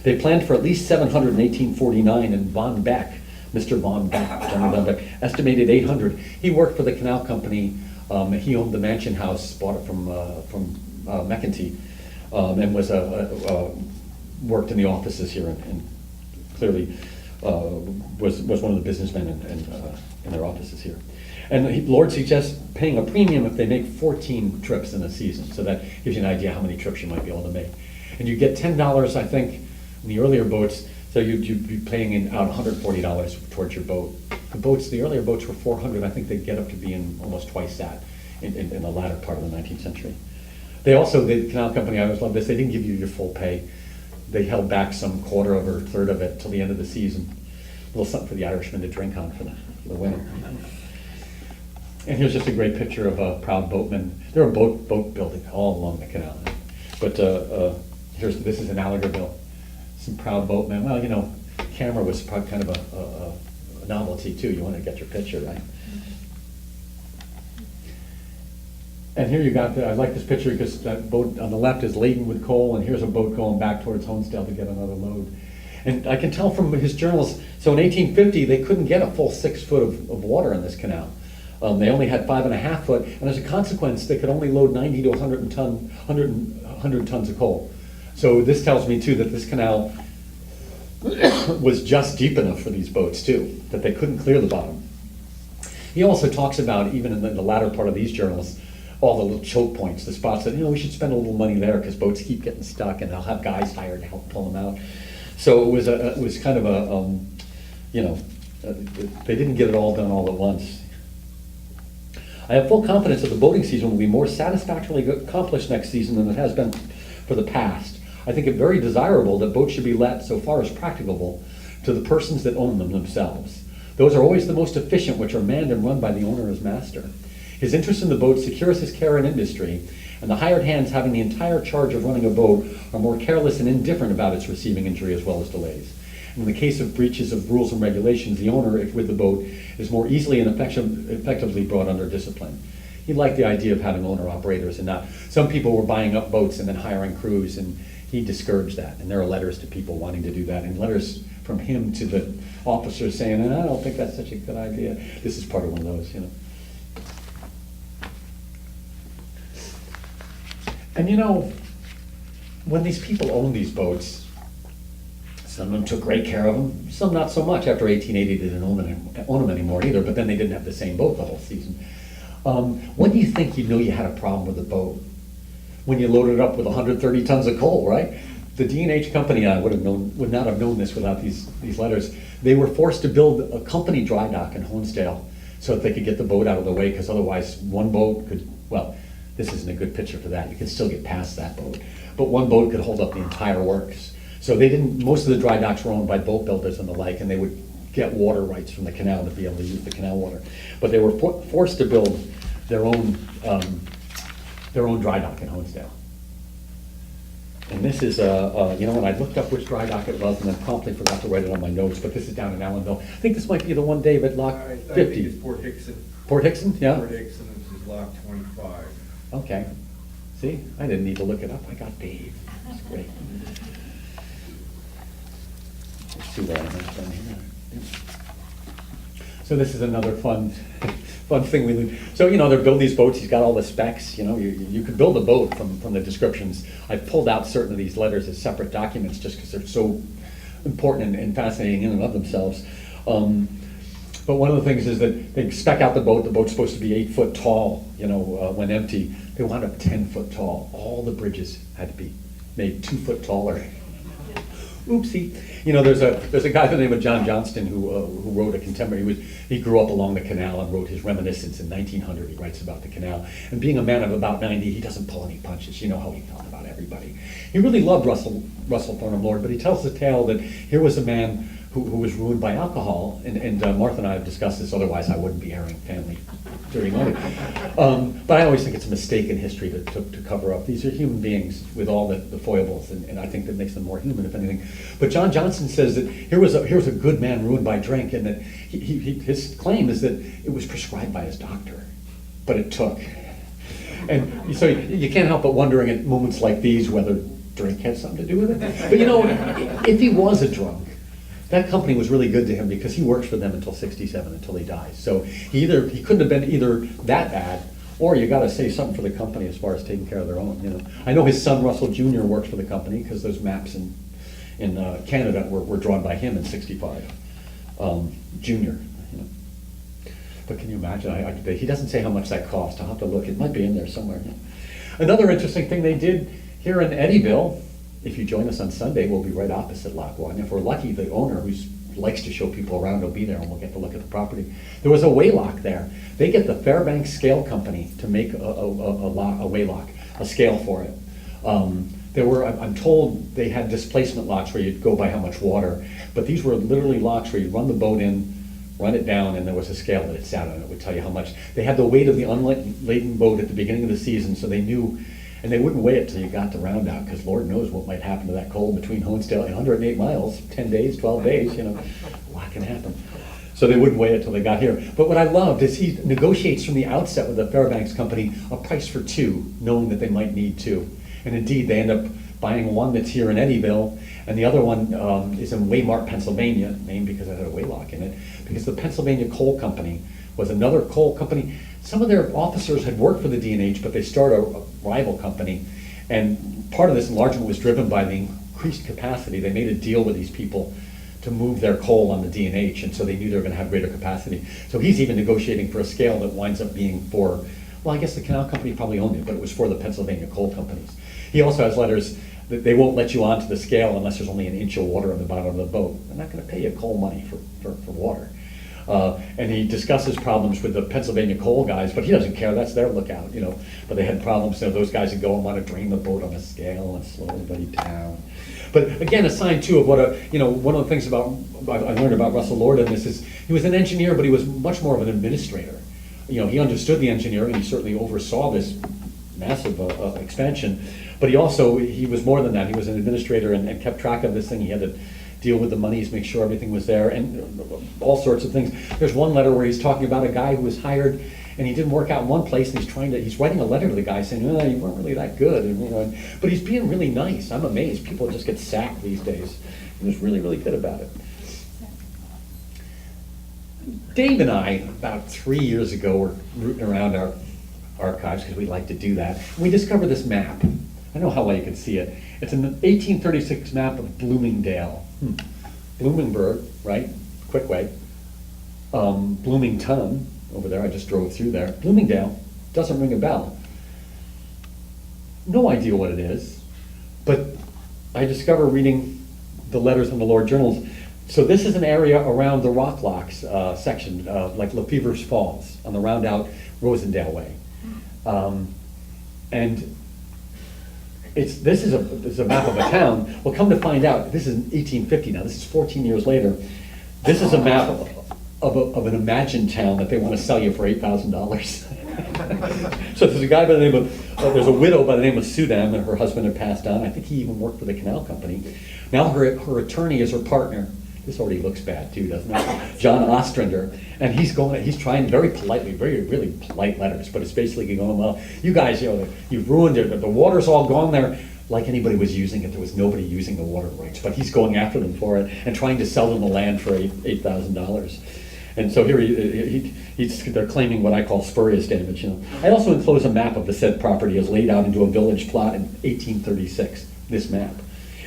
They planned for at least 700 in 1849, and Von Beck, Mr. Von Beck, General Von Beck, estimated 800. He worked for the canal company. He owned the Mansion House, bought it from McEntee, and was worked in the offices here, and clearly was one of the businessmen in their offices here. And Lord suggests paying a premium if they make 14 trips in a season, so that gives you an idea how many trips you might be able to make. And you get $10, I think, in the earlier boats, so you'd be paying out $140 towards your boat. The earlier boats were $400. I think they get up to being almost twice that in the latter part of the 19th century. They also, the canal company, I always love this, they didn't give you your full pay. They held back some quarter of or third of it till the end of the season. A little something for the Irishmen to drink on for the winter. And here's just a great picture of a proud boatman. There are boat building all along the canal. But this is in Alligerville. Some proud boatmen. Well, you know, camera was probably kind of a novelty too. You want to get your picture, right? And here you got, I like this picture because that boat on the left is laden with coal, and here's a boat going back towards Honesdale to get another load. And I can tell from his journals, so in 1850, they couldn't get a full 6 foot of water in this canal. They only had 5.5 foot, and as a consequence, they could only load 90 to 100 tons of coal. So this tells me too that this canal was just deep enough for these boats too, that they couldn't clear the bottom. He also talks about, even in the latter part of these journals, all the little choke points, the spots that, you know, we should spend a little money there because boats keep getting stuck and they'll have guys hired to help pull them out. So it was kind of a, they didn't get it all done all at once. I have full confidence that the boating season will be more satisfactorily accomplished next season than it has been for the past. I think it very desirable that boats should be let, so far as practicable, to the persons that own them themselves. Those are always the most efficient which are manned and run by the owner as master. His interest in the boat secures his care and industry, and the hired hands having the entire charge of running a boat are more careless and indifferent about its receiving injury as well as delays. In the case of breaches of rules and regulations, the owner, if with the boat, is more easily and effectively brought under discipline. He liked the idea of having owner-operators and not, some people were buying up boats and then hiring crews, and he discouraged that. And there are letters to people wanting to do that, and letters from him to the officers saying, I don't think that's such a good idea. This is part of one of those, you know. And you know, when these people owned these boats, some of them took great care of them, some not so much. After 1880, they didn't own them anymore either, but then they didn't have the same boat the whole season. When do you think you knew you had a problem with a boat? When you loaded it up with 130 tons of coal, right? The D&H company, I would not have known this without these letters. They were forced to build a company dry dock in Honesdale so that they could get the boat out of the way, because otherwise one boat could, well, this isn't a good picture for that. You can still get past that boat. But one boat could hold up the entire works. So they didn't, most of the dry docks were owned by boat builders and the like, and they would get water rights from the canal to be able to use the canal water. But they were forced to build their own dry dock in Honesdale. And this is, you know, when I looked up which dry dock it was and then promptly forgot to write it on my notes, but this is down in Allenville. I think this might be the one, David, lock 50. I think it's Port Hickson. Port Hickson, yeah? Port Hickson, this is lock 25. Okay. See, I didn't need to look it up. I got Dave. That's great. Let's see what I have done here. Yep. So this is another fun thing we do. So, you know, they're building these boats. He's got all the specs. You know, you could build a boat from the descriptions. I pulled out certain of these letters as separate documents just because they're so important and fascinating in and of themselves. But one of the things is that they spec out the boat. The boat's supposed to be 8 foot tall, you know, when empty. They wound up 10 foot tall. All the bridges had to be made 2 foot taller. Oopsie. You know, there's a guy by the name of John Johnston who wrote a contemporary. He grew up along the canal and wrote his reminiscence in 1900. He writes about the canal. And being a man of about 90, he doesn't pull any punches. You know how he felt about everybody. He really loved Russell Farnham Lord, but he tells the tale that here was a man who was ruined by alcohol, and Martha and I have discussed this, otherwise I wouldn't be airing family dirty money. But I always think it's a mistake in history to cover up. These are human beings with all the foibles, and I think that makes them more human, if anything. But John Johnson says that here was a good man ruined by drink, and that his claim is that it was prescribed by his doctor, but it took. And so you can't help but wondering at moments like these whether drink had something to do with it. But you know, if he was a drunk, that company was really good to him because he worked for them until 67, until he dies. So he couldn't have been either that bad, or you got to say something for the company as far as taking care of their own. You know, I know his son Russell Jr. works for the company because those maps in Canada were drawn by him in '65. Junior. You know. But can you imagine? He doesn't say how much that cost. I'll have to look. It might be in there somewhere. Another interesting thing they did here in Eddyville, if you join us on Sunday, we'll be right opposite Lock 1. If we're lucky, the owner, who likes to show people around, will be there and we'll get to look at the property. There was a waylock there. They get the Fairbanks Scale Company to make a waylock, a scale for it. I'm told they had displacement locks where you'd go by how much water, but these were literally locks where you'd run the boat in, run it down, and there was a scale that it sat on. It would tell you how much. They had the weight of the unladen boat at the beginning of the season, so they knew, and they wouldn't weigh it till you got to round out, because Lord knows what might happen to that coal between Honesdale and 108 miles, 10 days, 12 days, you know, a lot can happen. So they wouldn't weigh it till they got here. But what I loved is he negotiates from the outset with the Fairbanks Company a price for two, knowing that they might need two. And indeed, they end up buying one that's here in Eddyville, and the other one is in Waymart, Pennsylvania, named because it had a waylock in it, because the Pennsylvania Coal Company was another coal company. Some of their officers had worked for the D&H, but they started a rival company, and part of this enlargement was driven by the increased capacity. They made a deal with these people to move their coal on the D&H, and so they knew they were going to have greater capacity. So he's even negotiating for a scale that winds up being for, well, I guess the canal company probably owned it, but it was for the Pennsylvania coal companies. He also has letters that they won't let you onto the scale unless there's only an inch of water on the bottom of the boat. They're not going to pay you coal money for water. And he discusses problems with the Pennsylvania coal guys, but he doesn't care. That's their lookout, you know. But they had problems. You know, those guys would go and want to drain the boat on a scale and slow everybody down. But again, a sign too of what one of the things about I learned about Russell Lord in this is he was an engineer, but he was much more of an administrator. You know, he understood the engineering, and he certainly oversaw this massive expansion. But he was more than that. He was an administrator and kept track of this thing. He had to deal with the monies, make sure everything was there, and all sorts of things. There's one letter where he's talking about a guy who was hired and he didn't work out in one place, and he's writing a letter to the guy saying, "Oh, you weren't really that good," and, you know, but he's being really nice. I'm amazed. People just get sacked these days. He was really, really good about it. Dave and I, about 3 years ago, were rooting around our archives because we like to do that. We discovered this map. I don't know how well you can see it. It's an 1836 map of Bloomingdale. Bloomingburg, right? Quick way. Bloomington, over there, I just drove through there. Bloomingdale, doesn't ring a bell. No idea what it is, but I discovered reading the letters in the Lord journals. So this is an area around the Rock Locks section, like Lefevre's Falls, on the round out Rosendale way. And this is a map of a town. Well, come to find out, this is 1850 now. This is 14 years later. This is a map of an imagined town that they want to sell you for $8,000. So there's a guy by the name of, there's a widow by the name of Sudam, and her husband had passed on. I think he even worked for the canal company. Now her attorney is her partner. This already looks bad too, doesn't it? John Ostrander. And he's trying very politely, really polite letters, but it's basically going, well, you guys, you know, you've ruined it. The water's all gone there. Like anybody was using it, there was nobody using the water rights, but he's going after them for it and trying to sell them the land for $8,000. And so here they're claiming what I call spurious damage. You know, I also enclose a map of the said property as laid out into a village plot in 1836. This map.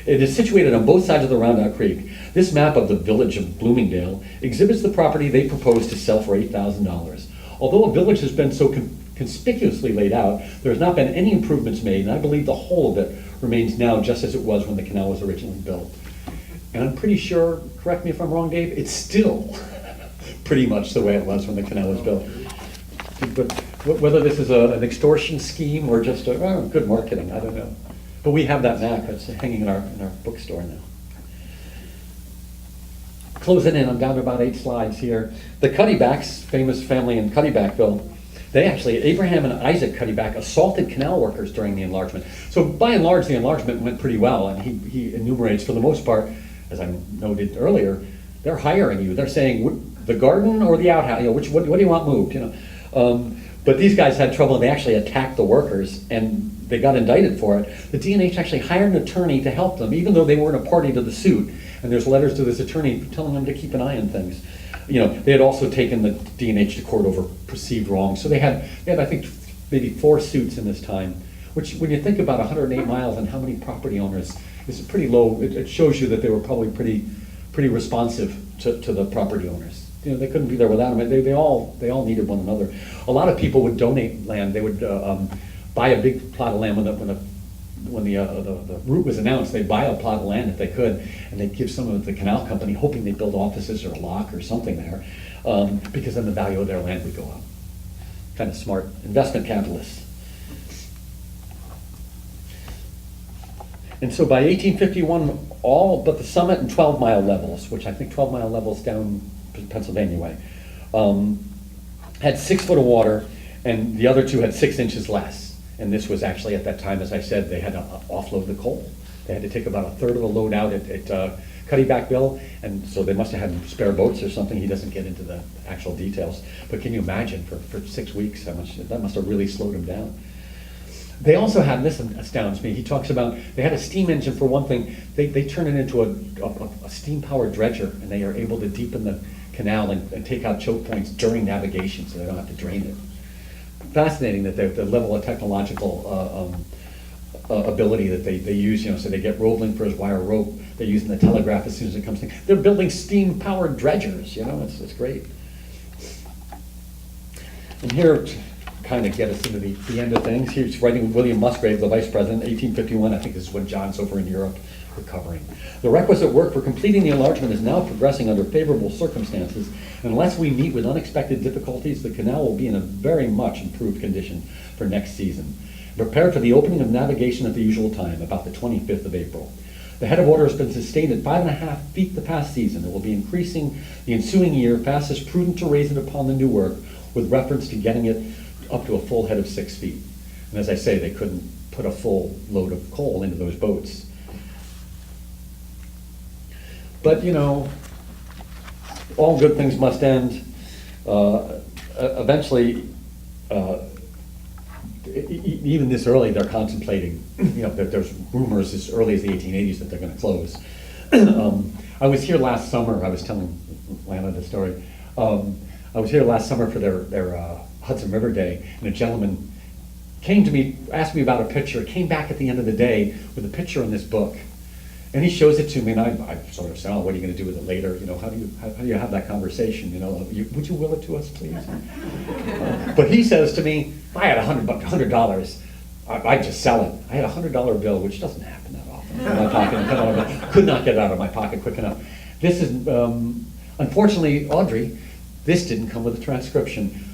It is situated on both sides of the Roundout Creek. This map of the village of Bloomingdale exhibits the property they propose to sell for $8,000. Although a village has been so conspicuously laid out, there has not been any improvements made, and I believe the whole of it remains now just as it was when the canal was originally built. And I'm pretty sure, correct me if I'm wrong, Dave, it's still pretty much the way it was when the canal was built. But whether this is an extortion scheme or just good marketing, I don't know. But we have that map. It's hanging in our bookstore now. Closing in, I'm down to about 8 slides here. The Cuddybacks, famous family in Cuddybackville, they actually, Abraham and Isaac Cuddyback, assaulted canal workers during the enlargement. So by and large, the enlargement went pretty well, and he enumerates, for the most part, as I noted earlier, they're hiring you. They're saying, the garden or the outhouse, you know, what do you want moved, you know? But these guys had trouble, and they actually attacked the workers, and they got indicted for it. The D&H actually hired an attorney to help them, even though they weren't a party to the suit. And there's letters to this attorney telling them to keep an eye on things. You know, they had also taken the D&H to court over perceived wrongs. So they had I think, maybe 4 suits in this time, which when you think about 108 miles and how many property owners, is pretty low. It shows you that they were probably pretty pretty responsive to the property owners. You know, they couldn't be there without them. They all needed one another. A lot of people would donate land. They would buy a big plot of land when the route was announced. They'd buy a plot of land if they could, and they'd give some of the canal company, hoping they'd build offices or a lock or something there, because then the value of their land would go up. Kind of smart investment capitalists. And so by 1851, all but the summit and 12-mile levels, which I think 12-mile levels down Pennsylvania way, had 6 foot of water, and the other two had 6 inches less. And this was actually, at that time, as I said, they had to offload the coal. They had to take about a third of the load out at Cuddyback Bill, and so they must have had spare boats or something. He doesn't get into the actual details. But can you imagine, for 6 weeks, how much, that must have really slowed him down. They also had, this astounds me, he talks about, they had a steam engine for one thing. They turn it into a steam-powered dredger, and they are able to deepen the canal and take out choke points during navigation, so they don't have to drain it. Fascinating that the level of technological ability that they use, you know, so they get rolling for his wire rope, they're using the telegraph as soon as it comes in. They're building steam-powered dredgers, you know, it's great. And here, kind of get us into the end of things. He's writing William Musgrave, the vice president, 1851. I think this is when John's over in Europe recovering. The requisite work for completing the enlargement is now progressing under favorable circumstances. Unless we meet with unexpected difficulties, the canal will be in a very much improved condition for next season. Prepare for the opening of navigation at the usual time, about the 25th of April. The head of water has been sustained at 5.5 feet the past season. It will be increasing the ensuing year, fast as prudent to raise it upon the new work, with reference to getting it up to a full head of 6 feet. And as I say, they couldn't put a full load of coal into those boats. But, you know, all good things must end. Eventually, even this early, they're contemplating, you know, there's rumors as early as the 1880s that they're going to close. I was here last summer. I was telling Lana the story. I was here last summer for their Hudson River Day, and a gentleman came to me, asked me about a picture, came back at the end of the day with a picture in this book. And he shows it to me, and I sort of said, oh, what are you going to do with it later? You know, how do you have that conversation? You know, would you will it to us, please? But he says to me, if I had $100, I'd just sell it. I had a $100 bill, which doesn't happen that often, in my pocket. Could not get it out of my pocket quick enough. This is, unfortunately, Audrey, this didn't come with a transcription.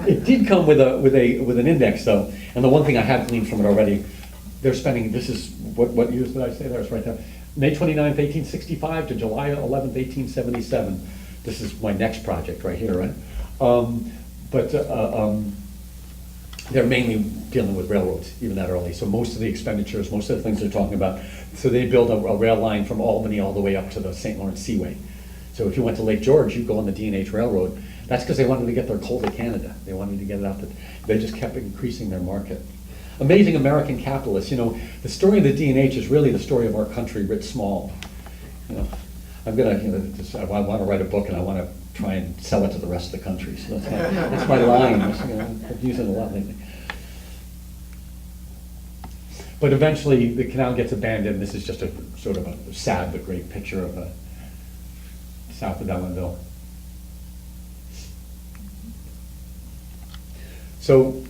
It did come with an index, though, and the one thing I have gleaned from it already, they're spending, this is, what years did I say there? It's right there. May 29th, 1865 to July 11th, 1877. This is my next project right here, right? They're mainly dealing with railroads, even that early. So most of the expenditures, most of the things they're talking about, so they build a rail line from Albany all the way up to the St. Lawrence Seaway. So if you went to Lake George, you'd go on the D&H Railroad. That's because they wanted to get their coal to Canada. They wanted to get it out. They just kept increasing their market. Amazing American capitalists. You know, the story of the D&H is really the story of our country writ small. You know, I'm gonna, you know, I want to write a book and I want to try and sell it to the rest of the country. So that's my line. You know, I've used it a lot lately. But eventually the canal gets abandoned. This is just a sort of a sad but great picture of south of Ellenville. So,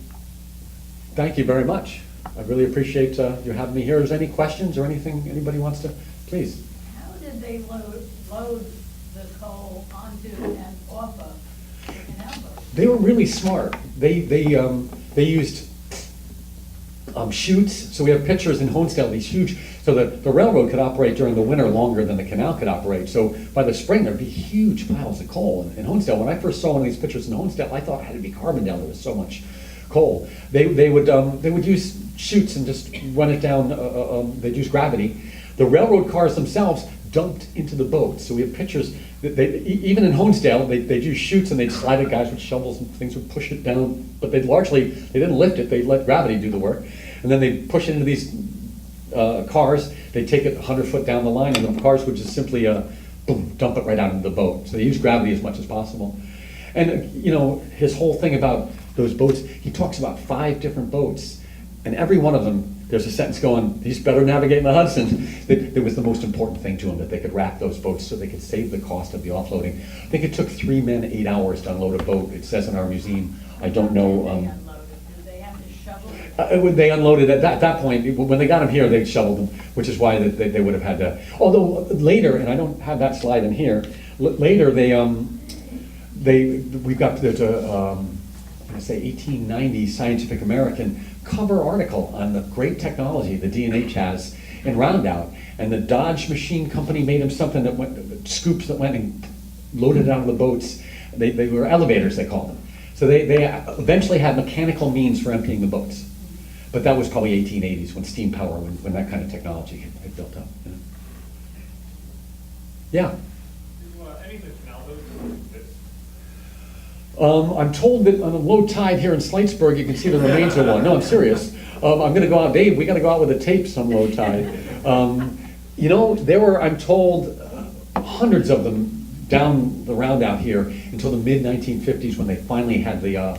thank you very much. I really appreciate you having me here. Is there any questions or anything anybody wants to? Please. How did they load the coal onto and off of the canal boat? They were really smart. They used chutes. So we have pictures in Honesdale, these huge, so that the railroad could operate during the winter longer than the canal could operate. So by the spring, there'd be huge piles of coal in Honesdale. When I first saw one of these pictures in Honesdale, I thought it had to be Carbondale. There was so much coal. They would use chutes and just run it down. They'd use gravity. The railroad cars themselves dumped into the boats. So we have pictures. Even in Honesdale, they'd use chutes and they'd slide it. Guys with shovels and things would push it down. But they didn't lift it. They let gravity do the work. And then they push it into these cars. They take it 100 foot down the line, and the cars would just simply boom, dump it right out into the boat. So they use gravity as much as possible. And you know, his whole thing about those boats, he talks about 5 different boats And every one of them, there's a sentence going, he's better navigating the Hudson. That was the most important thing to them, that they could wrap those boats so they could save the cost of the offloading. I think it took 3 men 8 hours to unload a boat. It says in our museum, I don't know. They unload it. Do they have to shovel it? They unloaded at that point. When they got them here, they shoveled them, which is why they would have had to. Although later, and I don't have that slide in here. Later, we've got there's a I'm going to say 1890 Scientific American cover article on the great technology the D&H has in Roundout, and the Dodge Machine Company made them something that went scoops that went and loaded it out of the boats. They were elevators, they called them. So they eventually had mechanical means for emptying the boats. But that was probably 1880s when steam power, when that kind of technology had built up. You know? Yeah. Any of the canal boats fits? I'm told that on a low tide here in Slightsburg, you can see the remains of one. No, I'm serious. I'm going to go out, Dave, we got to go out with a tape some low tide. You know, there were, I'm told, hundreds of them down the Roundout here until the mid-1950s when they finally had the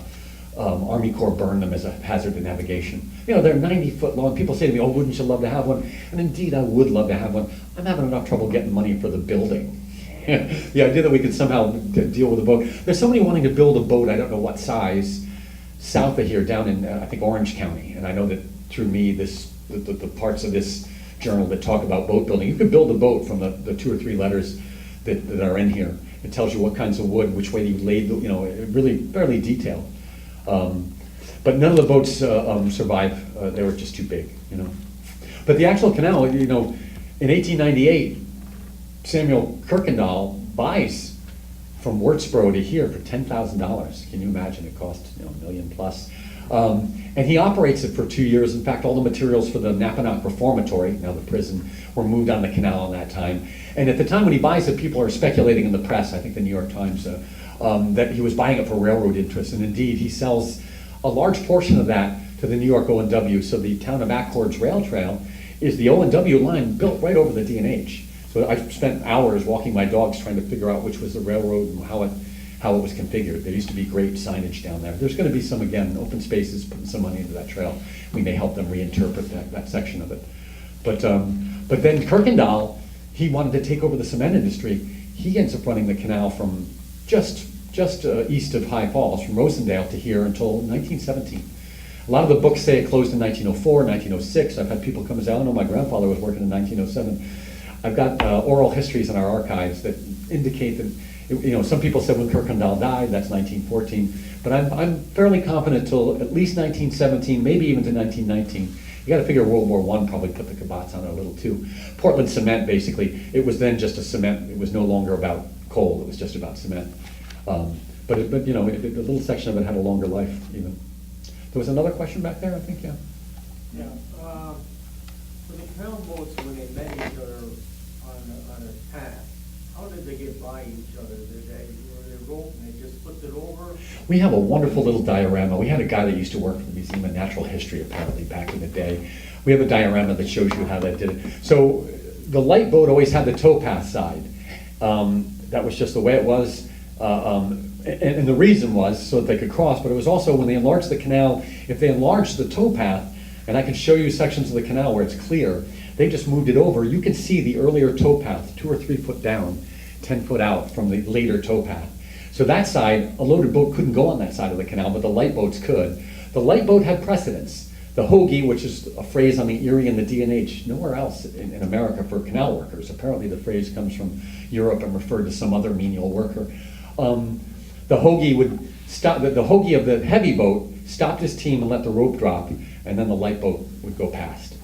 Army Corps burn them as a hazard to navigation. You know, they're 90 foot long. People say to me, oh, wouldn't you love to have one? And indeed, I would love to have one. I'm having enough trouble getting money for the building. The idea that we could somehow deal with a boat. There's somebody wanting to build a boat, I don't know what size, south of here, down in, I think, Orange County. And I know that through me, the parts of this journal that talk about boat building, you could build a boat from the 2 or 3 letters that are in here. It tells you what kinds of wood, which way you laid, you know, really fairly detailed. But none of the boats survived. They were just too big, you know. But the actual canal, you know, in 1898, Samuel Kirkendall buys from Wurtsboro to here for $10,000. Can you imagine? It cost, you know, $1 million plus. And he operates it for 2 years. In fact, all the materials for the Napanock Reformatory, now the prison, were moved on the canal in that time. And at the time when he buys it, people are speculating in the press, I think the New York Times, that he was buying it for railroad interests. And indeed, he sells a large portion of that to the New York O&W. So the town of Accord's rail trail is the O&W line built right over the D&H. So I spent hours walking my dogs trying to figure out which was the railroad and how it was configured. There used to be great signage down there. There's going to be some, again, open spaces, putting some money into that trail. We may help them reinterpret that section of it. But then Kirkendall, he wanted to take over the cement industry. He ends up running the canal from just east of High Falls, from Rosendale to here until 1917. A lot of the books say it closed in 1904, 1906. I've had people come and say, oh no, my grandfather was working in 1907. I've got oral histories in our archives that indicate that, you know, some people said when Kirkendall died, that's 1914, but I'm fairly confident till at least 1917, maybe even to 1919. You got to figure World War I probably put the kibosh on it a little too. Portland cement, basically, it was then just a cement. It was no longer about coal. It was just about cement. But you know, a little section of it had a longer life even. There was another question back there, I think, yeah. Yeah, for the canal boats, when they met each other on a path, how did they get by each other? Were they roped and they just flipped it over? We have a wonderful little diorama. We had a guy that used to work for the Museum of Natural History, apparently, back in the day. We have a diorama that shows you how they did it. So the light boat always had the towpath side. That was just the way it was. And the reason was so that they could cross, but it was also when they enlarged the canal, if they enlarged the towpath, and I can show you sections of the canal where it's clear, they just moved it over. You can see the earlier towpath, 2 or 3 foot down, 10 foot out from the later towpath. So that side, a loaded boat couldn't go on that side of the canal, but the light boats could. The light boat had precedence. The hoagie, which is a phrase on the Erie and the D&H, nowhere else in America for canal workers. Apparently the phrase comes from Europe and referred to some other menial worker. The hoagie would stop, the hoagie of the heavy boat stopped his team and let the rope drop, and then the light boat would go past.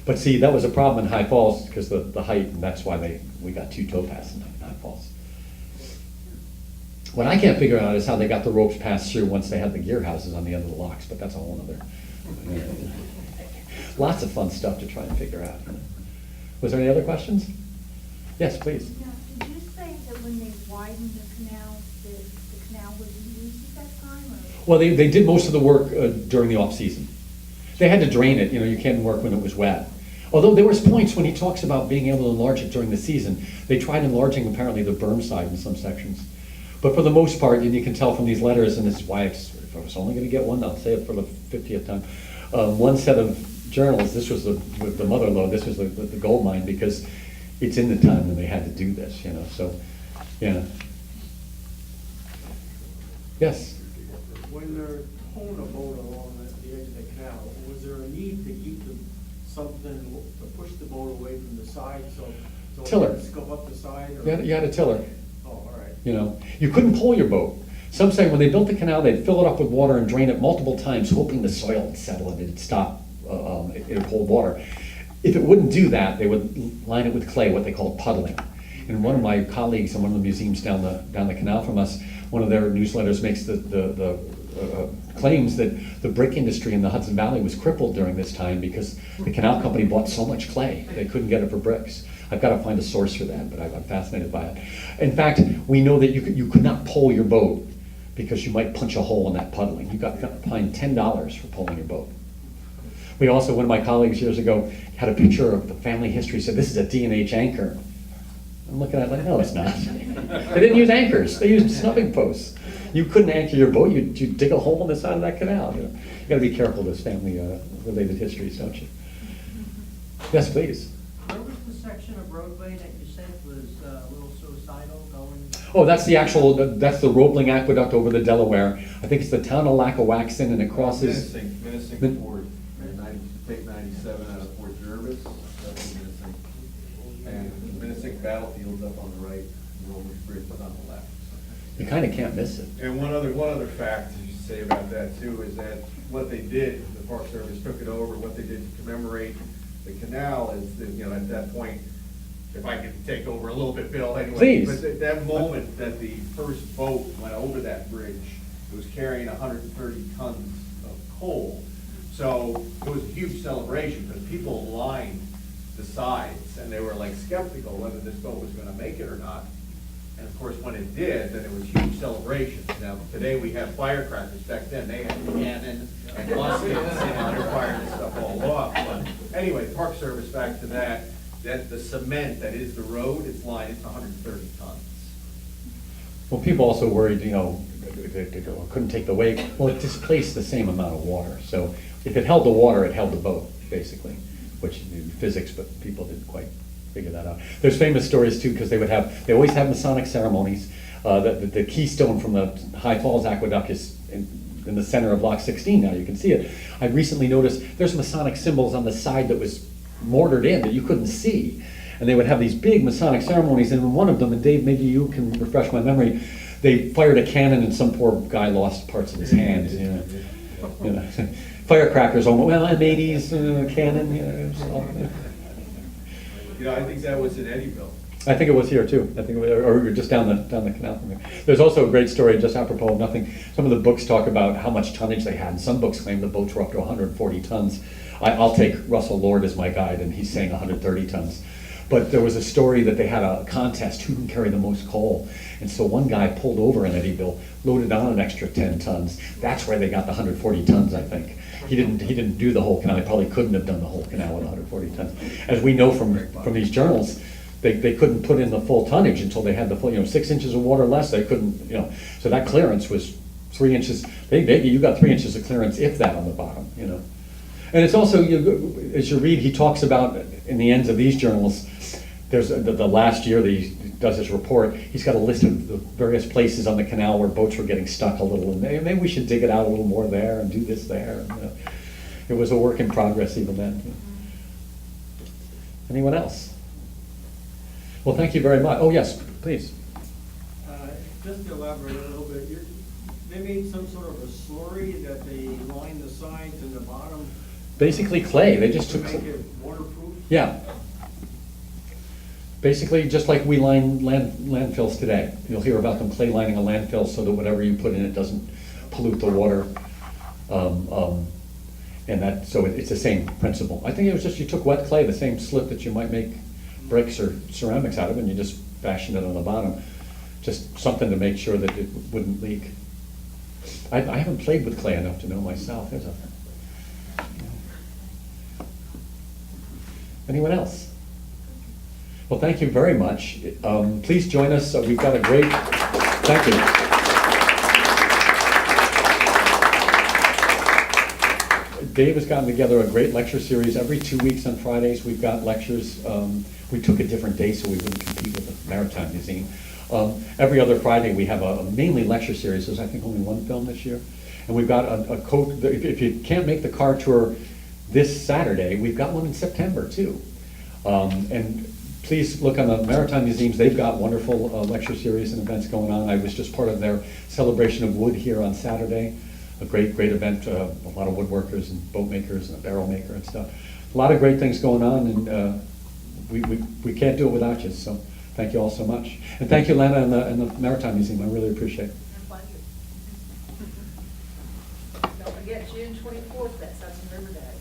But see, that was a problem in High Falls because the height, and that's why we got 2 towpaths in High Falls. What I can't figure out is how they got the ropes passed through once they had the gear houses on the end of the locks, but that's a whole other. Lots of fun stuff to try and figure out. Was there any other questions? Yes, please. Yeah, did you say that when they widened the canal, the canal wasn't used at that time? Or? Well, they did most of the work during the off-season. They had to drain it. You know, you can't work when it was wet. Although there was points when he talks about being able to enlarge it during the season. They tried enlarging apparently the berm side in some sections. But for the most part, and you can tell from these letters, and this is why if I was only going to get one, I'll say it for the 50th time. one set of journals, this was with the mother lode, this was the gold mine, because it's in the time when they had to do this, you know, so, yeah. Yes? When they're towing a boat along the edge of the canal, was there a need to keep something to push the boat away from the side, so it Tiller. didn't scuff up the side? Or? You had a tiller, Oh, all right. you know. You couldn't pull your boat. Some say when they built the canal, they'd fill it up with water and drain it multiple times, hoping the soil would settle and it'd stop, it would hold water. If it wouldn't do that, they would line it with clay, what they called puddling. And one of my colleagues in one of the museums down the canal from us, one of their newsletters makes the claims that the brick industry in the Hudson Valley was crippled during this time because the canal company bought so much clay, they couldn't get it for bricks. I've got to find a source for that, but I'm fascinated by it. In fact, we know that you could not pull your boat because you might punch a hole in that puddling. You got fined $10 for pulling your boat. We also, one of my colleagues years ago had a picture of the family history, said this is a D&H anchor. I'm looking at it like, no, it's not. They didn't use anchors, they used snubbing posts. You couldn't anchor your boat, you'd dig a hole in the side of that canal. You gotta be careful with family related histories, don't you? Yes, please. Where was the section of roadway that you said was a little suicidal going? Oh, that's the Roebling Aqueduct over the Delaware. I think it's the town of Lackawaxen, and it crosses. Menacing Ford, State 97 out of Fort Jervis, that's Menacing. And Menacing Battlefield's up on the right, Roman Bridge is on the left. You kind of can't miss it. And one other fact to say about that too is that what they did, the Park Service took it over, what they did to commemorate the canal is that, you know, at that point, if I could take over a little bit, Bill, anyway. Please. But at that moment that the first boat went over that bridge, it was carrying 130 tons of coal. So it was a huge celebration because people lined the sides and they were like skeptical whether this boat was gonna make it or not. And of course, when it did, then it was huge celebration. Now, today we have firecrackers. Back then, they had cannon and muskets, you know, they're firing this stuff all off. But anyway, the Park Service, back to that the cement that is the road, it's 130 tons. Well, people also worried, you know, they couldn't take the weight. Well, it displaced the same amount of water. So if it held the water, it held the boat, basically, which is physics, but people didn't quite figure that out. There's famous stories too, because they always have Masonic ceremonies. The keystone from the High Falls Aqueduct is in the center of Lock 16 now, you can see it. I recently noticed there's Masonic symbols on the side that was mortared in that you couldn't see. And they would have these big Masonic ceremonies, and in one of them, and Dave, maybe you can refresh my memory, they fired a cannon and some poor guy lost parts of his hands. You know. Firecrackers, well, M80s, cannon, You know, I think that was in Eddyville. I think it was here too. I think, or just down the canal from here. There's also a great story, just apropos of nothing. Some of the books talk about how much tonnage they had, and some books claim the boats were up to 140 tons. I'll take Russell Lord as my guide, and he's saying 130 tons. But there was a story that they had a contest, who can carry the most coal. And so one guy pulled over in Eddyville, loaded on an extra 10 tons. That's where they got the 140 tons, I think. He didn't do the whole canal. He probably couldn't have done the whole canal with 140 tons. As we know from these journals, they couldn't put in the full tonnage until they had the full, 6 inches of water less, they couldn't, so that clearance was 3 inches. You got 3 inches of clearance, if that, on the bottom, And it's also, as you read, he talks about, in the ends of these journals, there's the last year that he does his report, he's got a list of the various places on the canal where boats were getting stuck a little, and maybe we should dig it out a little more there and do this there. And, it was a work in progress even then. Anyone else? Well, thank you very much. Oh, yes, please. Just to elaborate a little bit, they made some sort of a slurry that they lined the sides and the bottom. Basically clay. They just To took. make it waterproof? Yeah. Basically, just like we line landfills today. You'll hear about them clay lining a landfill so that whatever you put in it doesn't pollute the water. So it's the same principle. I think it was just you took wet clay, the same slip that you might make bricks or ceramics out of, and you just fashioned it on the bottom. Just something to make sure that it wouldn't leak. I haven't played with clay enough to know myself. Anyone else? Well, thank you very much. Please join us. We've got a great, thank you. Dave has gotten together a great lecture series. Every 2 weeks on Fridays, we've got lectures. We took a different day so we wouldn't compete with the Maritime Museum. Every other Friday, we have a mainly lecture series. There's, I think, only one film this year. And we've got if you can't make the car tour this Saturday, we've got one in September, too. And please look on the Maritime Museums. They've got wonderful lecture series and events going on. I was just part of their celebration of wood here on Saturday. A great event, a lot of woodworkers and boat makers and a barrel maker and stuff. A lot of great things going on, and we can't do it without you, so thank you all so much. And thank you, Lana, and the Maritime Museum. I really appreciate it. My pleasure. Don't forget, June 24th, that's Hudson River Day.